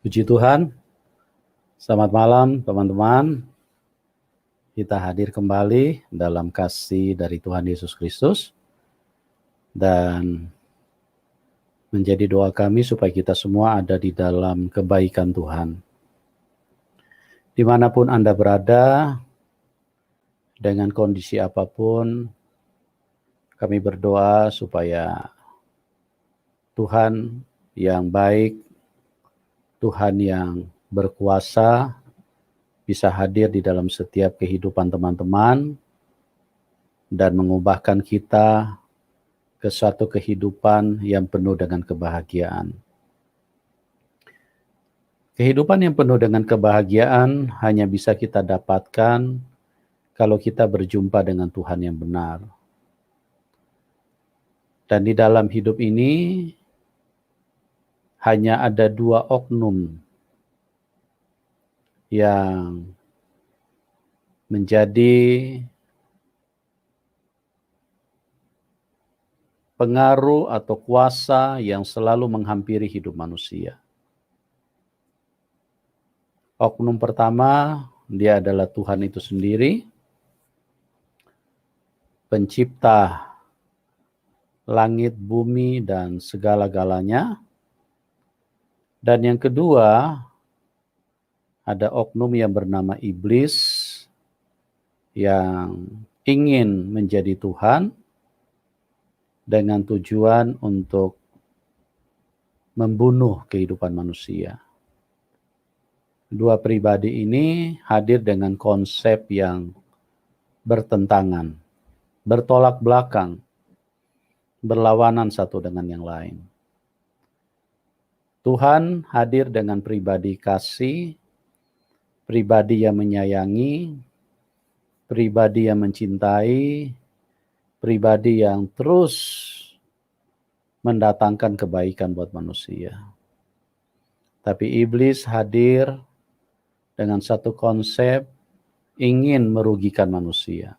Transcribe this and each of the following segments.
Puji Tuhan, selamat malam teman-teman. Kita hadir kembali dalam kasih dari Tuhan Yesus Kristus. Dan menjadi doa kami supaya kita semua ada di dalam kebaikan Tuhan. Dimanapun Anda berada, dengan kondisi apapun, kami berdoa supaya Tuhan yang baik, Tuhan yang berkuasa bisa hadir di dalam setiap kehidupan teman-teman dan mengubahkan kita ke suatu kehidupan yang penuh dengan kebahagiaan. Kehidupan yang penuh dengan kebahagiaan hanya bisa kita dapatkan kalau kita berjumpa dengan Tuhan yang benar. Dan di dalam hidup ini hanya ada dua oknum yang menjadi pengaruh atau kuasa yang selalu menghampiri hidup manusia. Oknum pertama, dia adalah Tuhan itu sendiri, pencipta langit, bumi, dan segala-galanya. Dan yang kedua, ada oknum yang bernama iblis yang ingin menjadi Tuhan dengan tujuan untuk membunuh kehidupan manusia. Dua pribadi ini hadir dengan konsep yang bertentangan, bertolak belakang, berlawanan satu dengan yang lain. Tuhan hadir dengan pribadi kasih, pribadi yang menyayangi, pribadi yang mencintai, pribadi yang terus mendatangkan kebaikan buat manusia. Tapi iblis hadir dengan satu konsep ingin merugikan manusia,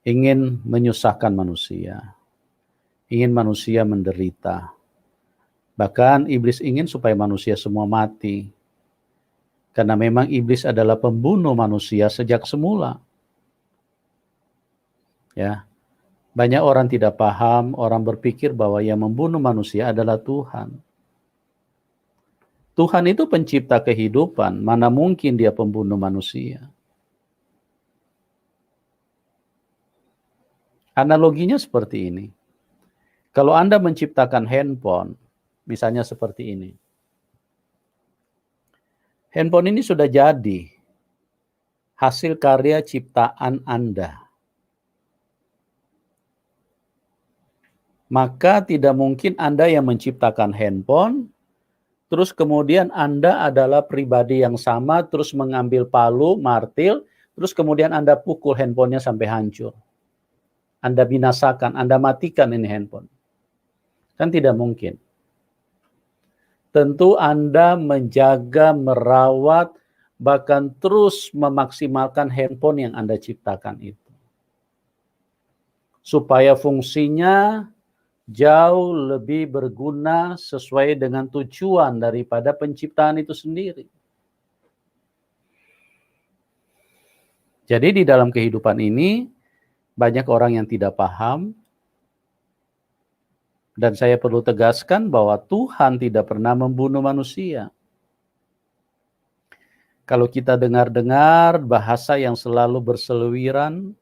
ingin menyusahkan manusia, ingin manusia menderita. Bahkan iblis ingin supaya manusia semua mati. Karena memang iblis adalah pembunuh manusia sejak semula. Ya. Banyak orang tidak paham, orang berpikir bahwa yang membunuh manusia adalah Tuhan. Tuhan itu pencipta kehidupan, mana mungkin dia pembunuh manusia. Analoginya seperti ini. Kalau Anda menciptakan handphone, misalnya seperti ini. Handphone ini sudah jadi hasil karya ciptaan Anda. Maka tidak mungkin Anda yang menciptakan handphone, terus kemudian Anda adalah pribadi yang sama, terus mengambil palu, martil, terus kemudian Anda pukul handphonenya sampai hancur. Anda binasakan, Anda matikan ini handphone. Kan tidak mungkin. Tentu Anda menjaga, merawat, bahkan terus memaksimalkan handphone yang Anda ciptakan itu. Supaya fungsinya jauh lebih berguna sesuai dengan tujuan daripada penciptaan itu sendiri. Jadi di dalam kehidupan ini, banyak orang yang tidak paham, dan saya perlu tegaskan bahwa Tuhan tidak pernah membunuh manusia. Kalau kita dengar-dengar bahasa yang selalu berseliweran,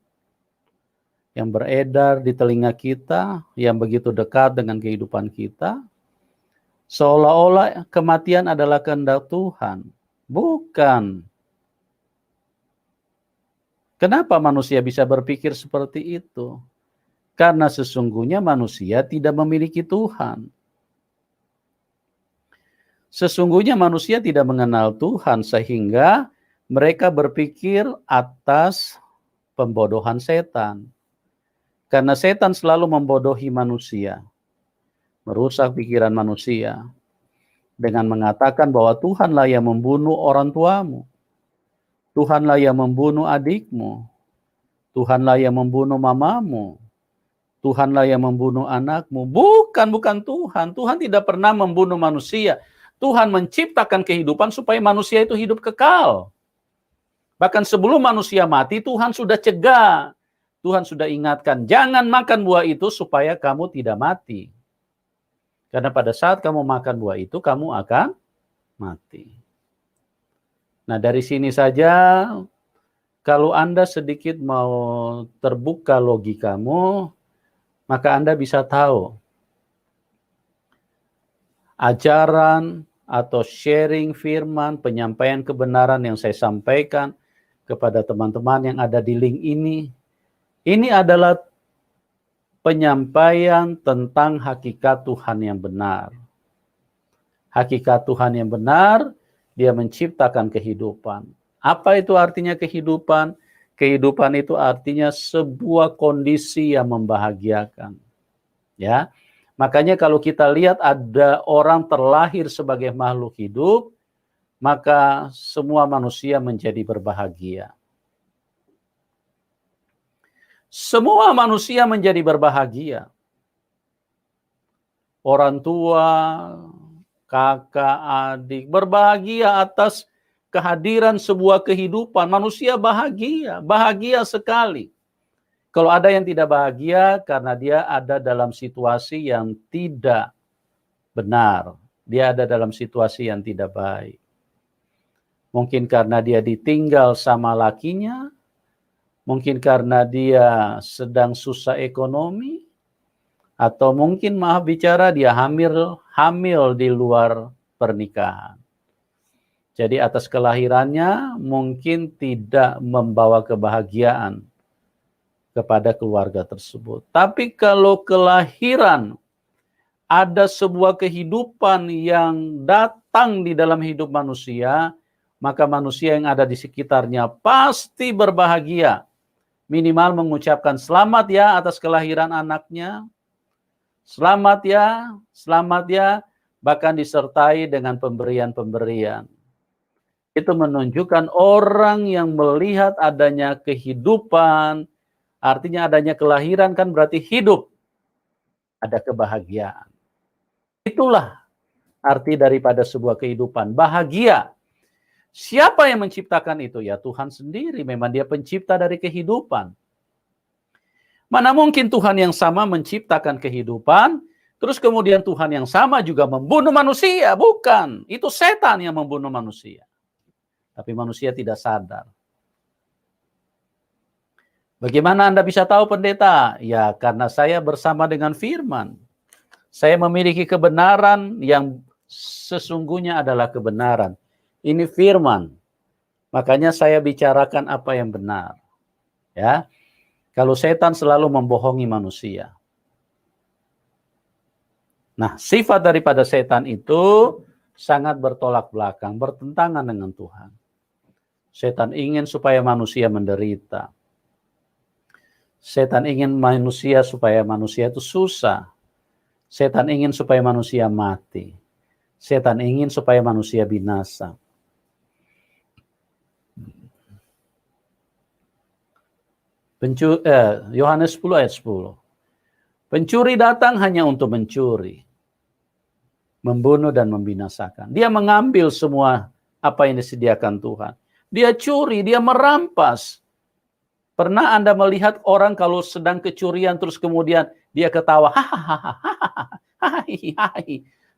yang beredar di telinga kita, yang begitu dekat dengan kehidupan kita, seolah-olah kematian adalah kehendak Tuhan. Bukan. Kenapa manusia bisa berpikir seperti itu? Karena sesungguhnya manusia tidak memiliki Tuhan. Sesungguhnya manusia tidak mengenal Tuhan sehingga mereka berpikir atas pembodohan setan. Karena setan selalu membodohi manusia, merusak pikiran manusia dengan mengatakan bahwa Tuhanlah yang membunuh orang tuamu, Tuhanlah yang membunuh adikmu, Tuhanlah yang membunuh mamamu, Tuhanlah yang membunuh anakmu. Bukan Tuhan. Tuhan tidak pernah membunuh manusia. Tuhan menciptakan kehidupan supaya manusia itu hidup kekal. Bahkan sebelum manusia mati, Tuhan sudah cegah. Tuhan sudah ingatkan, jangan makan buah itu supaya kamu tidak mati. Karena pada saat kamu makan buah itu, kamu akan mati. Nah, dari sini saja, kalau Anda sedikit mau terbuka logikamu, maka Anda bisa tahu ajaran atau sharing firman, penyampaian kebenaran yang saya sampaikan kepada teman-teman yang ada di link ini adalah penyampaian tentang hakikat Tuhan yang benar. Hakikat Tuhan yang benar, Dia menciptakan kehidupan. Apa itu artinya kehidupan? Kehidupan itu artinya sebuah kondisi yang membahagiakan. Ya. Makanya kalau kita lihat ada orang terlahir sebagai makhluk hidup, maka semua manusia menjadi berbahagia. Semua manusia menjadi berbahagia. Orang tua, kakak, adik, berbahagia atas kehadiran sebuah kehidupan. Manusia bahagia, bahagia sekali. Kalau ada yang tidak bahagia karena dia ada dalam situasi yang tidak benar. Dia ada dalam situasi yang tidak baik. Mungkin karena dia ditinggal sama lakinya, mungkin karena dia sedang susah ekonomi, atau mungkin maaf bicara dia hamil di luar pernikahan. Jadi atas kelahirannya mungkin tidak membawa kebahagiaan kepada keluarga tersebut. Tapi kalau kelahiran ada sebuah kehidupan yang datang di dalam hidup manusia, maka manusia yang ada di sekitarnya pasti berbahagia. Minimal mengucapkan selamat ya atas kelahiran anaknya. Selamat ya, bahkan disertai dengan pemberian-pemberian. Itu menunjukkan orang yang melihat adanya kehidupan, artinya adanya kelahiran kan berarti hidup. Ada kebahagiaan. Itulah arti daripada sebuah kehidupan. Bahagia. Siapa yang menciptakan itu? Ya Tuhan sendiri. Memang Dia pencipta dari kehidupan. Mana mungkin Tuhan yang sama menciptakan kehidupan, terus kemudian Tuhan yang sama juga membunuh manusia? Bukan. Itu setan yang membunuh manusia. Tapi manusia tidak sadar. Bagaimana Anda bisa tahu, pendeta? Ya, karena saya bersama dengan firman. Saya memiliki kebenaran yang sesungguhnya adalah kebenaran. Ini firman. Makanya saya bicarakan apa yang benar. Ya. Kalau setan selalu membohongi manusia. Nah, sifat daripada setan itu sangat bertolak belakang, bertentangan dengan Tuhan. Setan ingin supaya manusia menderita. Setan ingin manusia supaya manusia itu susah. Setan ingin supaya manusia mati. Setan ingin supaya manusia binasa. Yohanes 10 ayat 10. Pencuri datang hanya untuk mencuri, membunuh dan membinasakan. Dia mengambil semua apa yang disediakan Tuhan. Dia curi, dia merampas. Pernah Anda melihat orang kalau sedang kecurian terus kemudian dia ketawa, hahaha,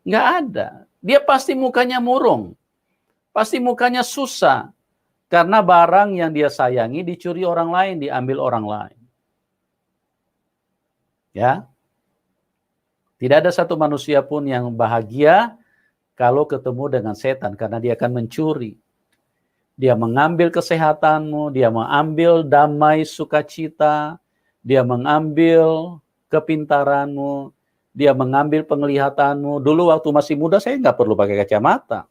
nggak ada. Dia pasti mukanya murung, pasti mukanya susah, karena barang yang dia sayangi dicuri orang lain, diambil orang lain. Ya, tidak ada satu manusia pun yang bahagia kalau ketemu dengan setan, karena dia akan mencuri. Dia mengambil kesehatanmu, dia mengambil damai sukacita, dia mengambil kepintaranmu, dia mengambil penglihatanmu. Dulu waktu masih muda saya nggak perlu pakai kacamata.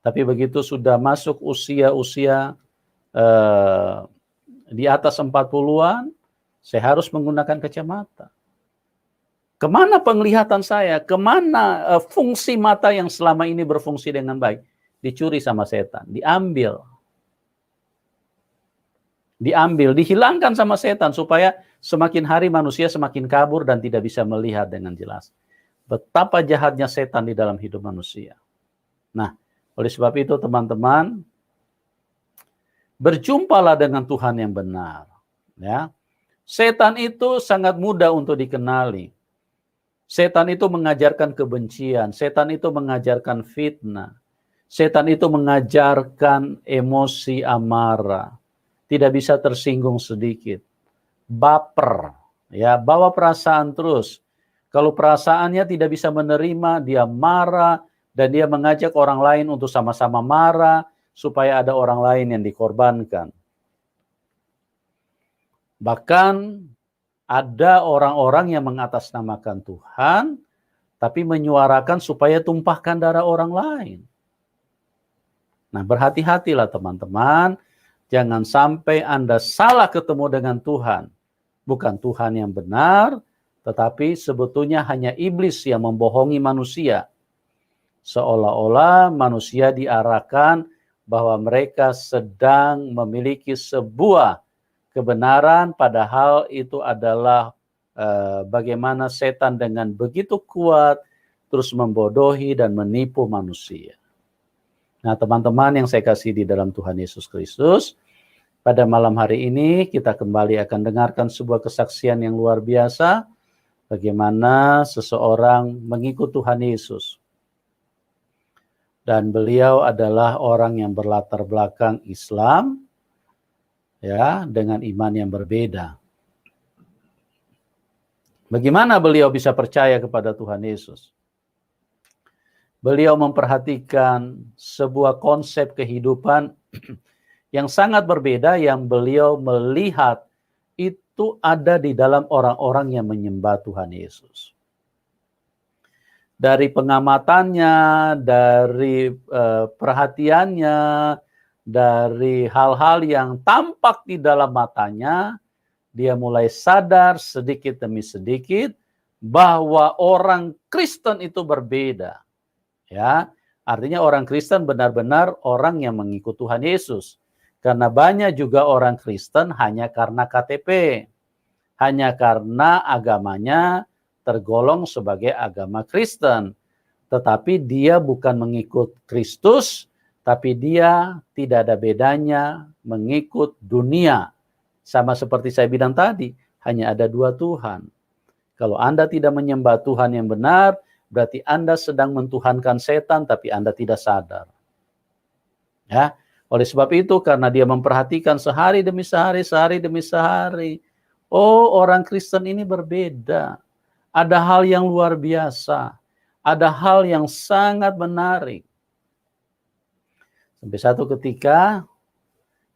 Tapi begitu sudah masuk usia-usia di atas 40-an, saya harus menggunakan kacamata. Kemana penglihatan saya? Kemana fungsi mata yang selama ini berfungsi dengan baik? Dicuri sama setan, diambil, dihilangkan sama setan supaya semakin hari manusia semakin kabur dan tidak bisa melihat dengan jelas. betapa jahatnya setan di dalam hidup manusia. Nah, oleh sebab itu teman-teman, berjumpalah dengan Tuhan yang benar. Ya, setan itu sangat mudah untuk dikenali. Setan itu mengajarkan kebencian, setan itu mengajarkan fitnah, setan itu mengajarkan emosi amarah, tidak bisa tersinggung sedikit, baper, ya, bawa perasaan terus. Kalau perasaannya tidak bisa menerima, dia marah, dan dia mengajak orang lain untuk sama-sama marah, supaya ada orang lain yang dikorbankan. Bahkan ada orang-orang yang mengatasnamakan Tuhan, tapi menyuarakan supaya tumpahkan darah orang lain. Nah, berhati-hatilah teman-teman, jangan sampai Anda salah ketemu dengan Tuhan. Bukan Tuhan yang benar, tetapi sebetulnya hanya iblis yang membohongi manusia. Seolah-olah manusia diarahkan bahwa mereka sedang memiliki sebuah kebenaran, padahal itu adalah bagaimana setan dengan begitu kuat terus membodohi dan menipu manusia. Nah, teman-teman yang saya kasih di dalam Tuhan Yesus Kristus, pada malam hari ini kita kembali akan dengarkan sebuah kesaksian yang luar biasa, bagaimana seseorang mengikut Tuhan Yesus. Dan beliau adalah orang yang berlatar belakang Islam, ya, dengan iman yang berbeda. Bagaimana beliau bisa percaya kepada Tuhan Yesus? Beliau memperhatikan sebuah konsep kehidupan yang sangat berbeda yang beliau melihat itu ada di dalam orang-orang yang menyembah Tuhan Yesus. Dari pengamatannya, dari perhatiannya, dari hal-hal yang tampak di dalam matanya, dia mulai sadar sedikit demi sedikit bahwa orang Kristen itu berbeda. Ya, artinya orang Kristen benar-benar orang yang mengikut Tuhan Yesus. Karena banyak juga orang Kristen hanya karena KTP, hanya karena agamanya tergolong sebagai agama Kristen. Tetapi dia bukan mengikut Kristus, tapi dia tidak ada bedanya mengikut dunia. Sama seperti saya bilang tadi, hanya ada dua Tuhan. Kalau Anda tidak menyembah Tuhan yang benar, berarti Anda sedang mentuhankan setan, tapi Anda tidak sadar. Ya, oleh sebab itu, karena dia memperhatikan sehari demi sehari, sehari demi sehari, oh, orang Kristen ini berbeda. Ada hal yang luar biasa. Ada hal yang sangat menarik. Sampai satu ketika,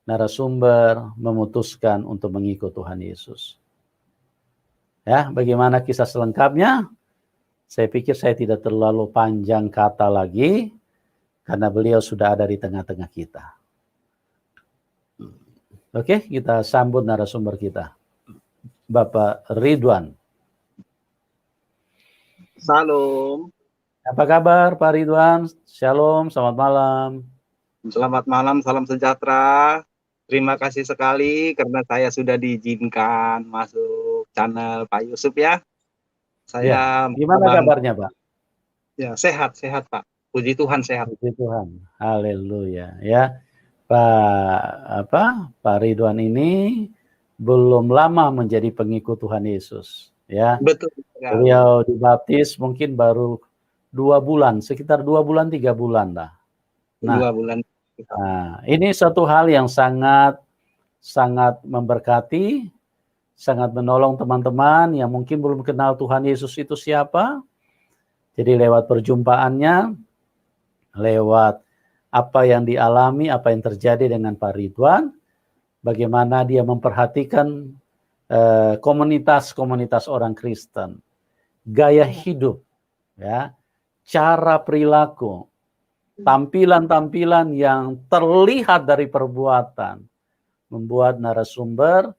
narasumber memutuskan untuk mengikut Tuhan Yesus. Ya, bagaimana kisah selengkapnya? Saya pikir saya tidak terlalu panjang kata lagi, karena beliau sudah ada di tengah-tengah kita. Oke, kita sambut narasumber kita. Bapak Ridwan. Salam. Apa kabar Pak Ridwan? Shalom, selamat malam. Selamat malam, salam sejahtera. Terima kasih sekali karena saya sudah diizinkan masuk channel Pak Yusuf ya. Saya gimana kabarnya Pak? Ya, sehat Pak. Puji Tuhan sehat. Puji Tuhan. Haleluya ya. Pak Ridwan ini belum lama menjadi pengikut Tuhan Yesus ya. Betul. Beliau dibaptis mungkin baru 2 bulan, sekitar 2 bulan 3 bulan lah. Nah, 2 bulan. Nah, ini satu hal yang sangat memberkati, sangat menolong teman-teman yang mungkin belum kenal Tuhan Yesus itu siapa. Jadi lewat perjumpaannya, lewat apa yang dialami, apa yang terjadi dengan Pak Ridwan, bagaimana dia memperhatikan komunitas-komunitas orang Kristen, gaya hidup, ya, cara perilaku, tampilan-tampilan yang terlihat dari perbuatan, membuat narasumber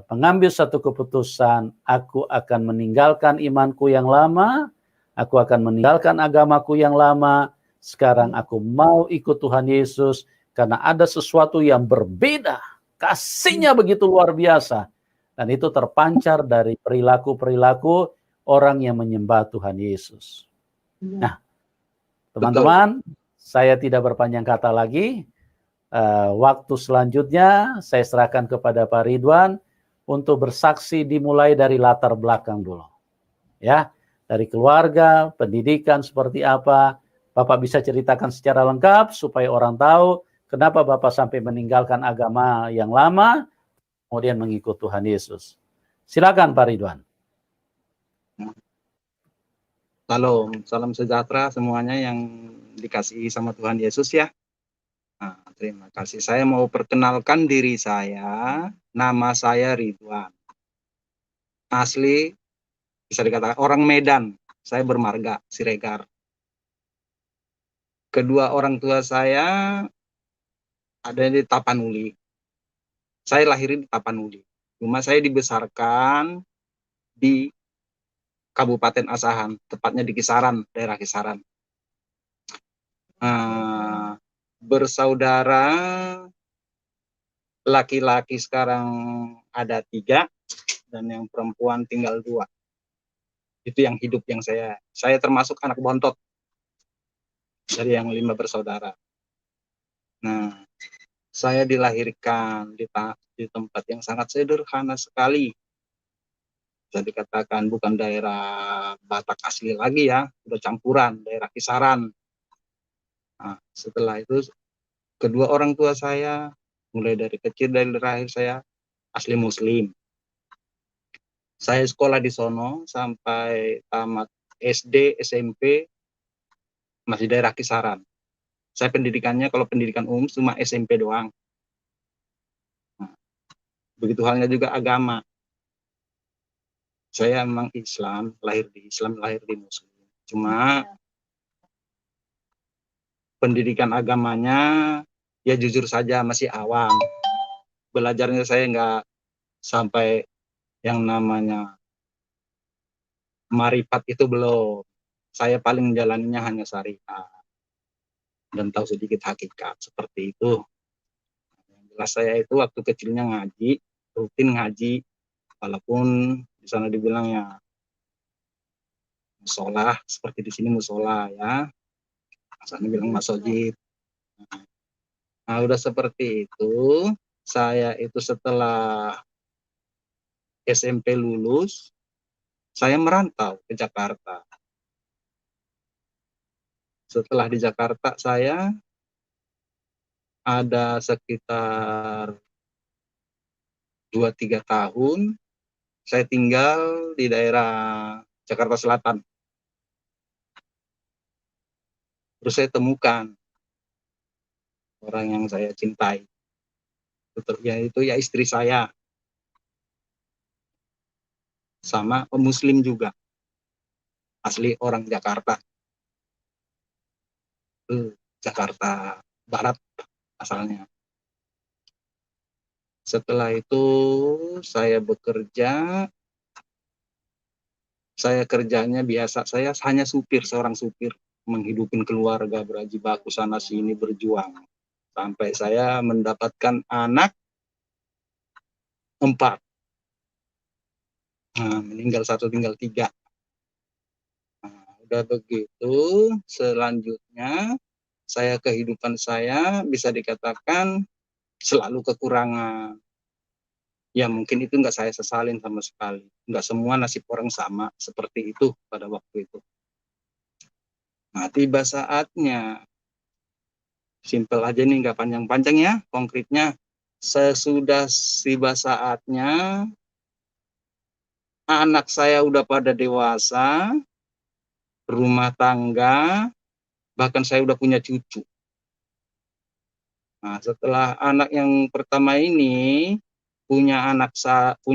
mengambil satu keputusan, aku akan meninggalkan imanku yang lama, aku akan meninggalkan agamaku yang lama, sekarang aku mau ikut Tuhan Yesus, karena ada sesuatu yang berbeda, kasihnya begitu luar biasa, dan itu terpancar dari perilaku-perilaku orang yang menyembah Tuhan Yesus. Iya. Nah, teman-teman, saya tidak berpanjang kata lagi. Waktu selanjutnya saya serahkan kepada Pak Ridwan untuk bersaksi dimulai dari latar belakang dulu. Ya, dari keluarga, pendidikan seperti apa. Bapak bisa ceritakan secara lengkap supaya orang tahu kenapa Bapak sampai meninggalkan agama yang lama, kemudian mengikut Tuhan Yesus. Silakan Pak Ridwan. Salam sejahtera semuanya yang dikasihi sama Tuhan Yesus ya. Nah, terima kasih. Saya mau perkenalkan diri saya. Nama saya Ridwan. Asli bisa dikatakan orang Medan. Saya bermarga Siregar. Kedua orang tua saya ada di Tapanuli. Saya lahir di Tapanuli. Cuma saya dibesarkan di Kabupaten Asahan, tepatnya di Kisaran, daerah Kisaran. Bersaudara laki-laki sekarang ada 3 dan yang perempuan tinggal 2. Itu yang hidup yang saya termasuk anak bontot dari yang 5 bersaudara. Nah, saya dilahirkan di tempat yang sangat sederhana sekali. Bisa dikatakan bukan daerah Batak asli lagi ya, udah campuran, daerah Kisaran. Nah, setelah itu kedua orang tua saya mulai dari kecil, dari lahir saya asli Muslim. Saya sekolah di sono sampai tamat SD, SMP masih daerah Kisaran. Saya pendidikannya kalau pendidikan umum cuma SMP doang. Nah, begitu halnya juga agama. Saya memang Islam, lahir di Muslim. Cuma pendidikan agamanya ya jujur saja masih awam. Belajarnya saya nggak sampai yang namanya marifat itu belum. Saya paling menjalaninya hanya syariat dan tahu sedikit hakikat seperti itu. Yang jelas saya itu waktu kecilnya ngaji, rutin ngaji, walaupun di sana dibilang ya musola, seperti di sini musola ya, sana bilang masjid. Nah udah seperti itu, saya itu setelah SMP lulus, saya merantau ke Jakarta. Setelah di Jakarta saya ada sekitar 2-3 tahun saya tinggal di daerah Jakarta Selatan. Terus saya temukan orang yang saya cintai. Yaitu ya istri saya. Sama Muslim juga. Asli orang Jakarta. Jakarta Barat asalnya. Setelah itu saya bekerja, saya kerjanya biasa, saya hanya supir, seorang supir, menghidupin keluarga, berjibaku sana sini berjuang. Sampai saya mendapatkan anak 4. Nah, meninggal 1, tinggal 3. Nah, udah begitu, selanjutnya kehidupan saya bisa dikatakan selalu kekurangan. Ya mungkin itu nggak saya sesalin sama sekali. Nggak semua nasib orang sama seperti itu pada waktu itu. Nah tiba saatnya, simpel aja nih nggak panjang-panjang ya, konkretnya. Sesudah tiba saatnya, anak saya udah pada dewasa, rumah tangga, bahkan saya udah punya cucu. Nah setelah anak yang pertama ini, punya anak 3,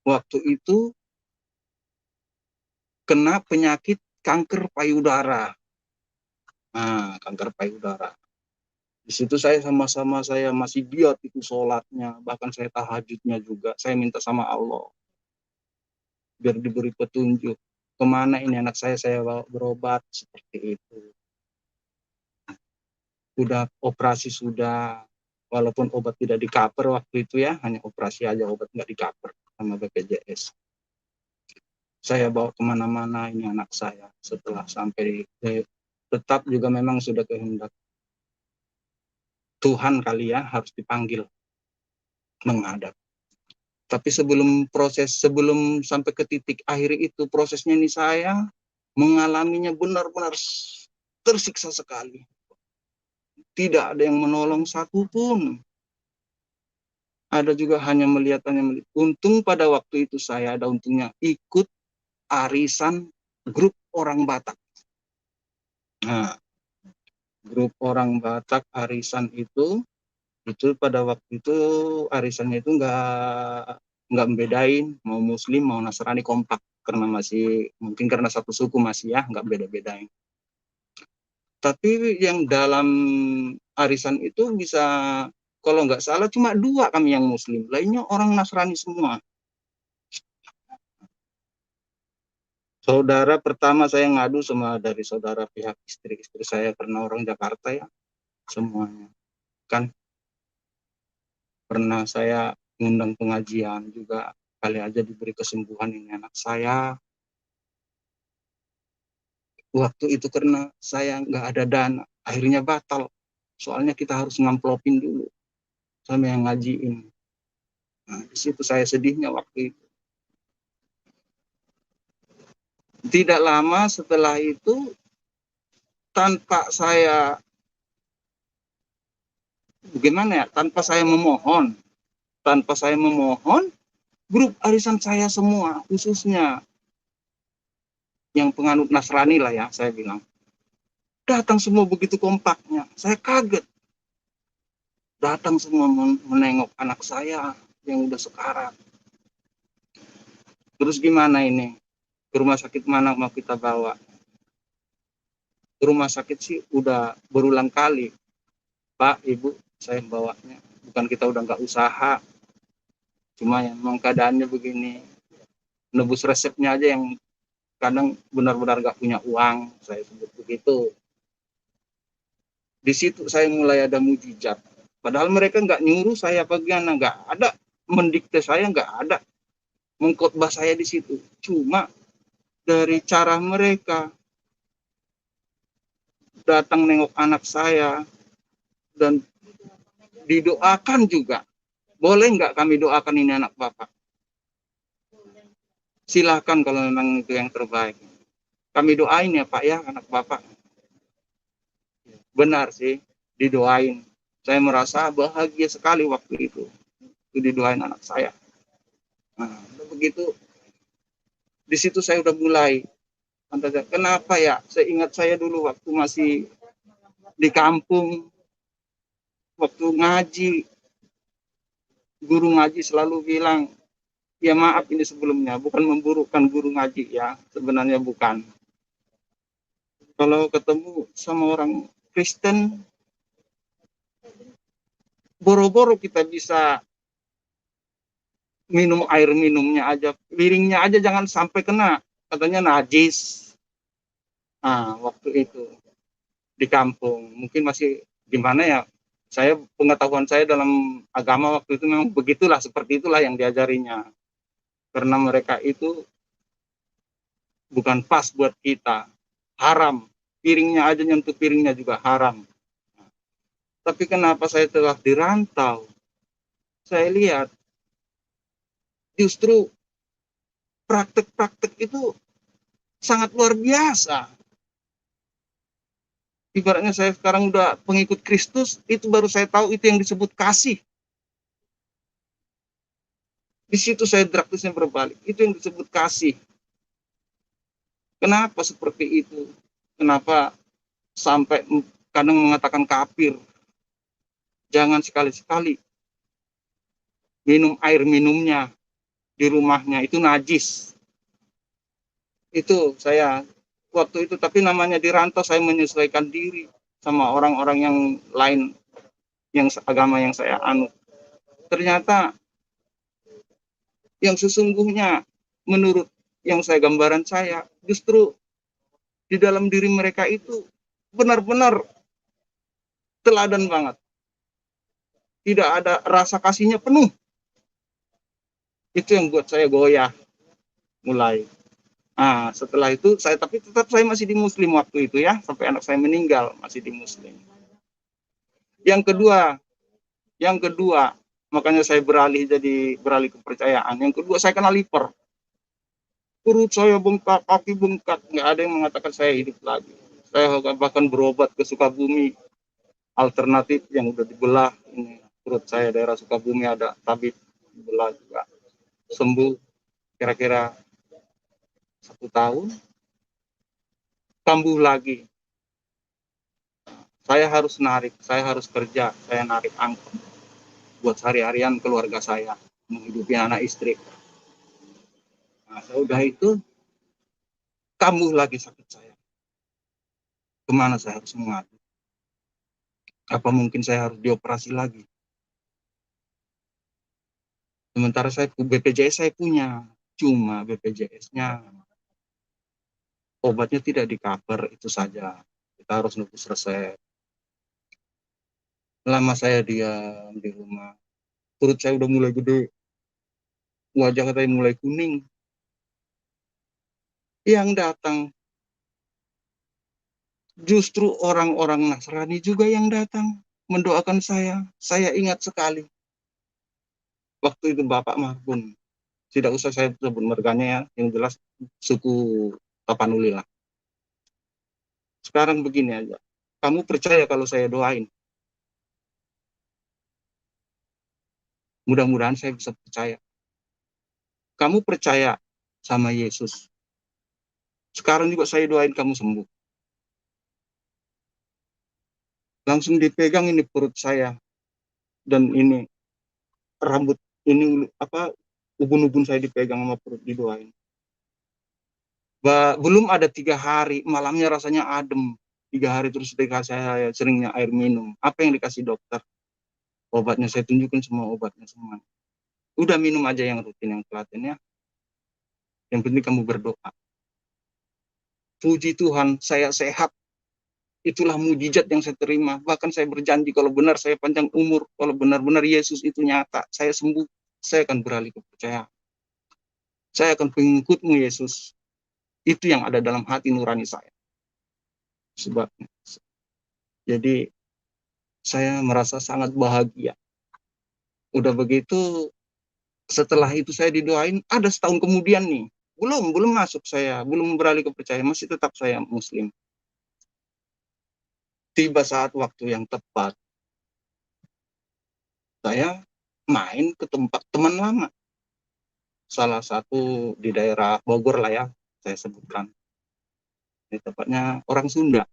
waktu itu kena penyakit kanker payudara. Nah, kanker payudara. Di situ saya sama-sama saya masih giat itu sholatnya, bahkan saya tahajudnya juga. Saya minta sama Allah biar diberi petunjuk kemana ini anak saya bawa berobat seperti itu. Udah operasi sudah, walaupun obat tidak di cover waktu itu ya, hanya operasi aja, obat nggak di cover. sama BPJS. Saya bawa kemana-mana ini anak saya. Setelah sampai tetap juga memang sudah kehendak Tuhan kali ya, harus dipanggil menghadap. Tapi sebelum sampai ke titik akhir itu, prosesnya ini saya mengalaminya benar-benar tersiksa sekali. Tidak ada yang menolong satupun. Ada juga hanya melihat. Untung pada waktu itu saya ada untungnya ikut arisan grup orang Batak. Nah, grup orang Batak arisan itu pada waktu itu arisannya itu nggak membedain mau Muslim mau Nasrani, kompak karena masih mungkin karena satu suku masih ya nggak beda-bedain. Tapi yang dalam arisan itu bisa kalau nggak salah cuma 2 kami yang Muslim, lainnya orang Nasrani semua. Saudara pertama saya ngadu sama dari saudara pihak istri saya karena orang Jakarta ya semuanya. Kan pernah saya ngundang pengajian juga, kali aja diberi kesembuhan ini anak saya. Waktu itu karena saya nggak ada dana, akhirnya batal. Soalnya kita harus ngamplopin dulu sama yang ngajiin. Nah, di situ saya sedihnya waktu itu. Tidak lama setelah itu, tanpa saya memohon, grup arisan saya semua, khususnya yang penganut Nasrani lah ya, saya bilang, datang semua begitu kompaknya. Saya kaget. Datang semua menengok anak saya yang udah sekarat. Terus gimana ini? Ke rumah sakit mana mau kita bawa? Ke rumah sakit sih udah berulang kali. Pak, Ibu, saya bawanya. Bukan kita udah nggak usaha. Cuma ya memang keadaannya begini. Nebus resepnya aja yang kadang benar-benar nggak punya uang. Saya sebut begitu. Di situ saya mulai ada mujizat. Padahal mereka nggak nyuruh saya bagaimana, nggak ada mendikte saya, nggak ada mengkhotbah saya di situ. Cuma dari cara mereka datang nengok anak saya dan didoakan juga. Boleh nggak kami doakan ini anak Bapak? Silahkan kalau memang itu yang terbaik. Kami doain ya Pak ya anak Bapak. Benar sih, didoain. Saya merasa bahagia sekali waktu itu didoain anak saya. Nah, begitu di situ saya udah mulai. Kenapa ya? Saya ingat saya dulu waktu masih di kampung, waktu ngaji, guru ngaji selalu bilang, ya maaf ini sebelumnya, bukan memburukkan guru ngaji ya, sebenarnya bukan. Kalau ketemu sama orang Kristen, boro-boro kita bisa minum air minumnya aja, piringnya aja jangan sampai kena, katanya najis. Nah, waktu itu di kampung, mungkin masih gimana ya, pengetahuan saya dalam agama waktu itu memang begitulah, seperti itulah yang diajarinya. Karena mereka itu bukan pas buat kita, haram. Piringnya aja nyentuh piringnya juga haram. Tapi kenapa saya telah dirantau? Saya lihat justru praktek-praktek itu sangat luar biasa. Ibaratnya saya sekarang udah pengikut Kristus, itu baru saya tahu itu yang disebut kasih. Di situ saya drastisnya berbalik. Itu yang disebut kasih. Kenapa seperti itu? Kenapa sampai kadang mengatakan kafir? Jangan sekali-sekali minum air minumnya di rumahnya, itu najis. Itu saya waktu itu, tapi namanya dirantau, saya menyesuaikan diri sama orang-orang yang lain, yang agama yang saya anut. Ternyata yang sesungguhnya menurut yang saya gambaran saya, justru di dalam diri mereka itu benar-benar teladan banget. Tidak ada rasa kasihnya penuh. Itu yang buat saya goyah mulai. Nah, setelah itu tapi tetap saya masih di Muslim waktu itu ya, sampai anak saya meninggal masih di Muslim. Yang kedua, yang kedua, makanya saya beralih kepercayaan. Yang kedua, saya kena liver. Perut saya bengkak, kaki bengkak, nggak ada yang mengatakan saya hidup lagi. Saya bahkan berobat ke Sukabumi, alternatif yang udah dibelah. Ini perut saya daerah Sukabumi ada tabib dibelah juga, sembuh kira-kira 1 tahun, kambuh lagi. Saya harus kerja, saya narik angkot buat sehari-harian keluarga saya, menghidupi anak istri. Nah, sudah itu kambuh lagi sakit saya. Kemana saya harus mengadu? Apa mungkin saya harus dioperasi lagi? Sementara saya BPJS saya punya, cuma BPJS-nya obatnya tidak di-cover, itu saja. Kita harus nunggu resep. Lama saya diam di rumah, perut saya udah mulai gede, wajah saya mulai kuning. Yang datang justru orang-orang Nasrani juga yang datang mendoakan saya. Saya ingat sekali. Waktu itu Bapak Mahpun, tidak usah saya sebut merganya ya, yang jelas suku Tapanuli lah. Sekarang begini aja, kamu percaya kalau saya doain? Mudah-mudahan saya bisa percaya. Kamu percaya sama Yesus? Sekarang juga saya doain kamu sembuh. Langsung dipegang ini perut saya, dan ini rambut, ini ubun-ubun saya dipegang sama perut, didoain. Belum ada 3 hari, malamnya rasanya adem. 3 hari terus dikasih saya seringnya air minum. Apa yang dikasih dokter? Obatnya saya tunjukin semua obatnya semua. Udah minum aja yang rutin, yang telaten ya. Yang penting kamu berdoa. Puji Tuhan, saya sehat. Itulah mujizat yang saya terima. Bahkan saya berjanji kalau benar saya panjang umur, kalau benar-benar Yesus itu nyata, saya sembuh, saya akan beralih kepercayaan. Saya akan pengikutmu Yesus. Itu yang ada dalam hati nurani saya. Sebabnya. Jadi saya merasa sangat bahagia. Udah begitu, setelah itu saya didoain, ada setahun kemudian nih, belum masuk saya, belum beralih kepercayaan, masih tetap saya Muslim. Tiba saat waktu yang tepat, saya main ke tempat teman lama. Salah satu di daerah Bogor lah ya, saya sebutkan. Ini tepatnya orang Sunda.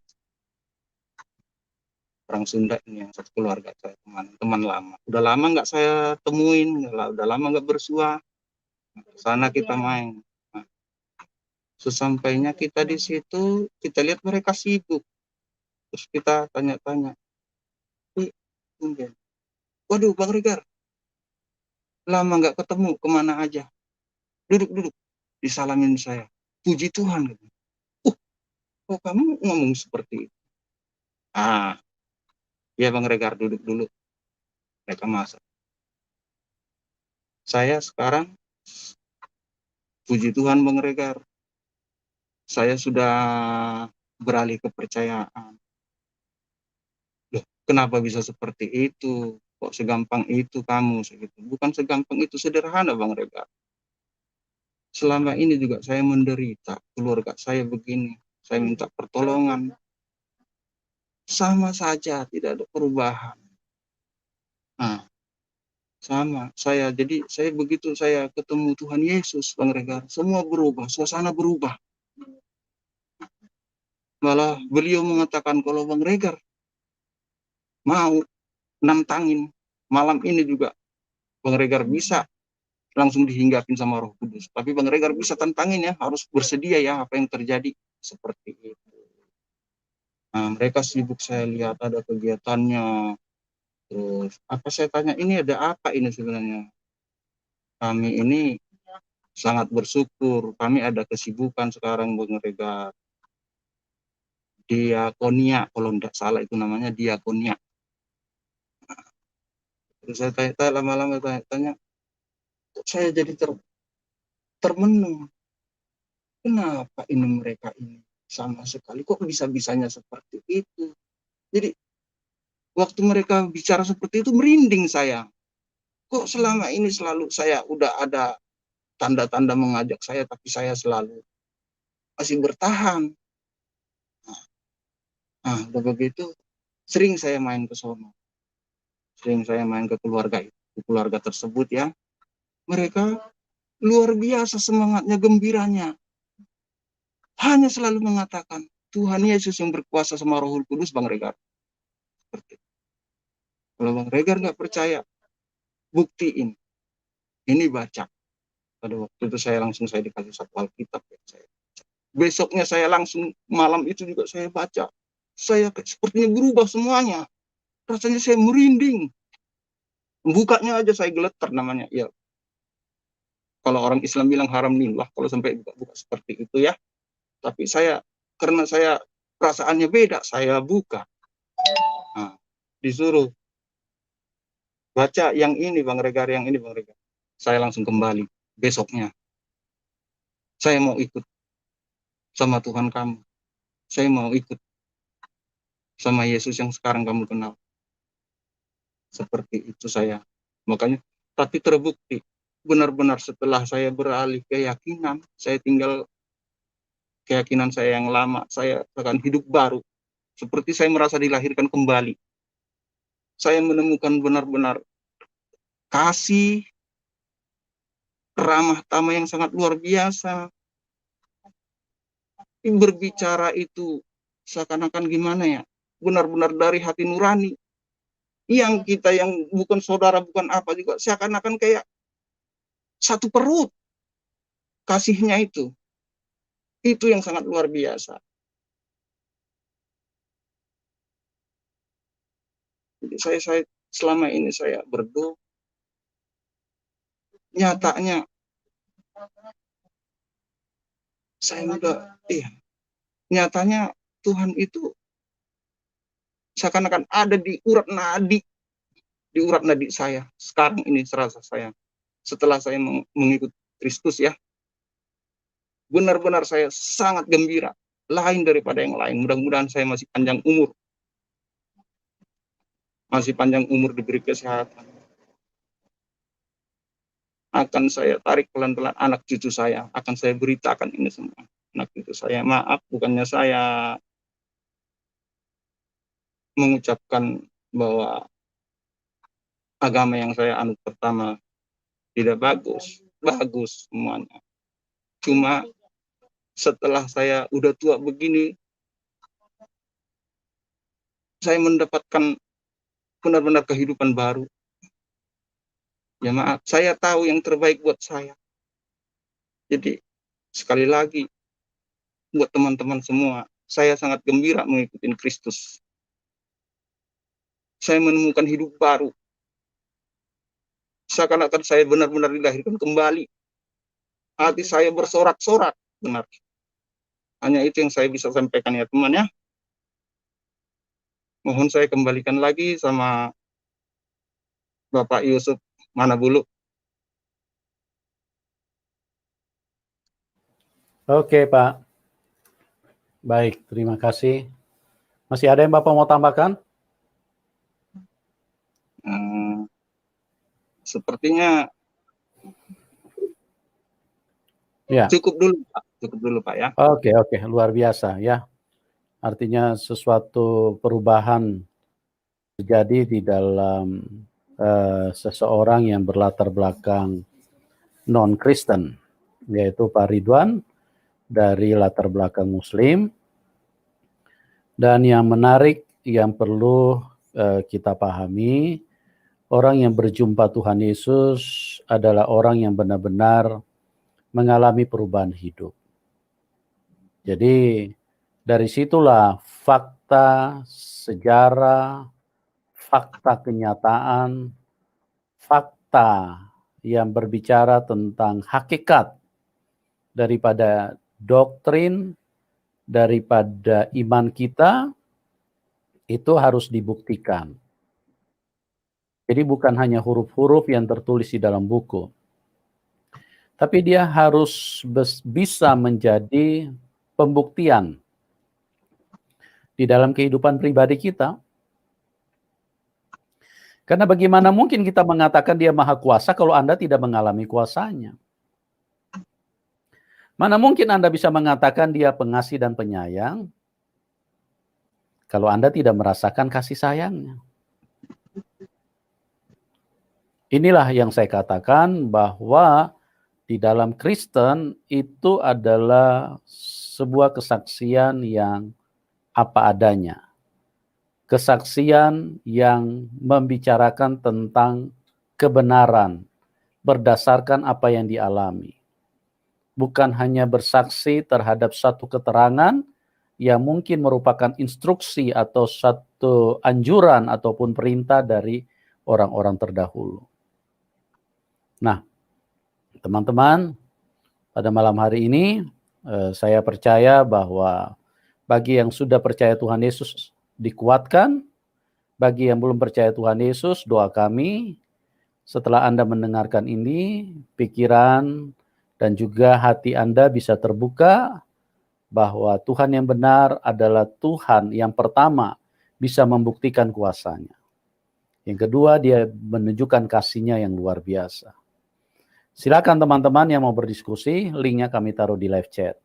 Orang Sunda ini yang satu keluarga saya, teman lama. Udah lama nggak saya temuin, udah lama nggak bersua. Sana kita main. Nah, sesampainya kita di situ, kita lihat mereka sibuk. Terus kita tanya-tanya, waduh Bang Regar, lama nggak ketemu, kemana aja? Duduk, disalamin saya. Puji Tuhan. Kok kamu ngomong seperti itu? Ah, ya Bang Regar, duduk dulu. Mereka masak. Saya sekarang, puji Tuhan Bang Regar, saya sudah beralih kepercayaan. Loh, kenapa bisa seperti itu? Kok segampang itu kamu? Segitu. Bukan segampang itu, sederhana Bang Regar. Selama ini juga saya menderita, keluarga saya begini, saya minta pertolongan. Sama saja, tidak ada perubahan. Nah, sama saya, jadi saya begitu saya ketemu Tuhan Yesus Bang Regar, semua berubah, suasana berubah. Malah beliau mengatakan kalau Bang Regar mau nantangin malam ini juga, Bang Regar bisa langsung dihinggapin sama Roh Kudus. Tapi Bang Regar bisa tantangin ya, harus bersedia ya apa yang terjadi. Seperti itu. Nah, mereka sibuk, saya lihat ada kegiatannya. Terus apa, saya tanya, ini ada apa ini sebenarnya? Kami ini sangat bersyukur, kami ada kesibukan sekarang Bang Regar. Diakonia, kalau tidak salah itu namanya diakonia. Terus saya tanya, lama-lama tanya, saya jadi termenung. Kenapa ini mereka ini sama sekali kok bisa-bisanya seperti itu? Jadi waktu mereka bicara seperti itu merinding saya. Kok selama ini selalu saya udah ada tanda-tanda mengajak saya, tapi saya selalu masih bertahan. Nah, udah begitu sering saya main ke sono. Sering saya main ke keluarga tersebut ya. Mereka luar biasa semangatnya, gembiranya. Hanya selalu mengatakan, Tuhan Yesus yang berkuasa sama Roh Kudus, Bang Regar. Seperti itu. Kalau Bang Regar nggak percaya, buktiin. Ini baca. Pada waktu itu saya dikasih satu Alkitab. Ya, besoknya saya langsung malam itu juga saya baca. Saya sepertinya berubah semuanya. Rasanya saya merinding. Bukanya aja saya geletar namanya. Ya, kalau orang Islam bilang haram nilah kalau sampai buka-buka seperti itu ya. Tapi karena saya perasaannya beda, saya buka. Nah, disuruh baca yang ini Bang Regar, yang ini Bang Regar. Saya langsung kembali besoknya. Saya mau ikut sama Tuhan kamu. Saya mau ikut sama Yesus yang sekarang kamu kenal. Seperti itu saya. Makanya, tapi terbukti benar-benar setelah saya beralih keyakinan, saya tinggal keyakinan saya yang lama, saya akan hidup baru. Seperti saya merasa dilahirkan kembali. Saya menemukan benar-benar kasih, ramah tamah yang sangat luar biasa. Berbicara itu seakan-akan gimana ya, benar-benar dari hati nurani. Yang kita yang bukan saudara, bukan apa juga, seakan-akan kayak satu perut kasihnya itu. Itu yang sangat luar biasa. Jadi saya selama ini saya berdoa, nyatanya saya udah, nyatanya Tuhan itu seakan-akan ada di urat nadi saya. Sekarang ini serasa saya, setelah saya mengikut Kristus ya, benar-benar saya sangat gembira, lain daripada yang lain. Mudah-mudahan saya masih panjang umur, diberi kesehatan. Akan saya tarik pelan-pelan anak cucu saya, akan saya beritakan ini semua. Anak cucu saya, maaf, bukannya saya mengucapkan bahwa agama yang saya anut pertama tidak bagus semuanya. Cuma setelah saya udah tua begini, saya mendapatkan benar-benar kehidupan baru. Ya maaf, saya tahu yang terbaik buat saya. Jadi sekali lagi buat teman-teman semua, saya sangat gembira mengikuti Kristus. Saya menemukan hidup baru. Seakan-akan saya benar-benar dilahirkan kembali. Hati saya bersorak-sorak, benar. Hanya itu yang saya bisa sampaikan ya teman ya. Mohon saya kembalikan lagi sama Bapak Yusuf Manabulu. Oke, Pak. Baik, terima kasih. Masih ada yang Bapak mau tambahkan? Sepertinya Ya. Cukup dulu Pak ya. Oke, luar biasa ya. Artinya sesuatu perubahan terjadi di dalam seseorang yang berlatar belakang non-Kristen, yaitu Pak Ridwan dari latar belakang Muslim. Dan yang menarik yang perlu kita pahami, orang yang berjumpa Tuhan Yesus adalah orang yang benar-benar mengalami perubahan hidup. Jadi dari situlah fakta, sejarah, fakta kenyataan, fakta yang berbicara tentang hakikat daripada doktrin, daripada iman kita, itu harus dibuktikan. Jadi bukan hanya huruf-huruf yang tertulis di dalam buku, Tapi dia harus bisa menjadi pembuktian di dalam kehidupan pribadi kita. Karena bagaimana mungkin kita mengatakan dia maha kuasa kalau Anda tidak mengalami kuasanya? Mana mungkin Anda bisa mengatakan dia pengasih dan penyayang kalau Anda tidak merasakan kasih sayangnya? Inilah yang saya katakan bahwa di dalam Kristen itu adalah sebuah kesaksian yang apa adanya. Kesaksian yang membicarakan tentang kebenaran berdasarkan apa yang dialami. Bukan hanya bersaksi terhadap satu keterangan yang mungkin merupakan instruksi atau satu anjuran ataupun perintah dari orang-orang terdahulu. Nah, teman-teman, pada malam hari ini saya percaya bahwa bagi yang sudah percaya Tuhan Yesus dikuatkan, bagi yang belum percaya Tuhan Yesus, doa kami setelah Anda mendengarkan ini, pikiran dan juga hati Anda bisa terbuka bahwa Tuhan yang benar adalah Tuhan yang pertama bisa membuktikan kuasanya. Yang kedua, dia menunjukkan kasih-Nya yang luar biasa. Silakan teman-teman yang mau berdiskusi, linknya kami taruh di live chat.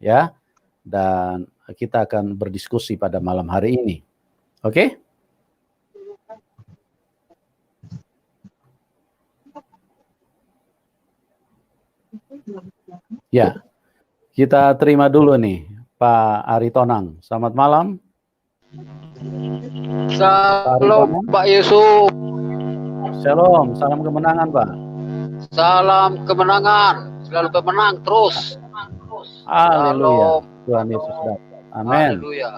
Ya, dan kita akan berdiskusi pada malam hari ini. Oke? Ya, kita terima dulu nih Pak Ari Tonang. Selamat malam. Salam Pak Yusuf. Shalom, salam kemenangan Pak. Salam kemenangan, selalu pemenang terus. Haleluya. Tuhan Yesus datang. Amin. Haleluya.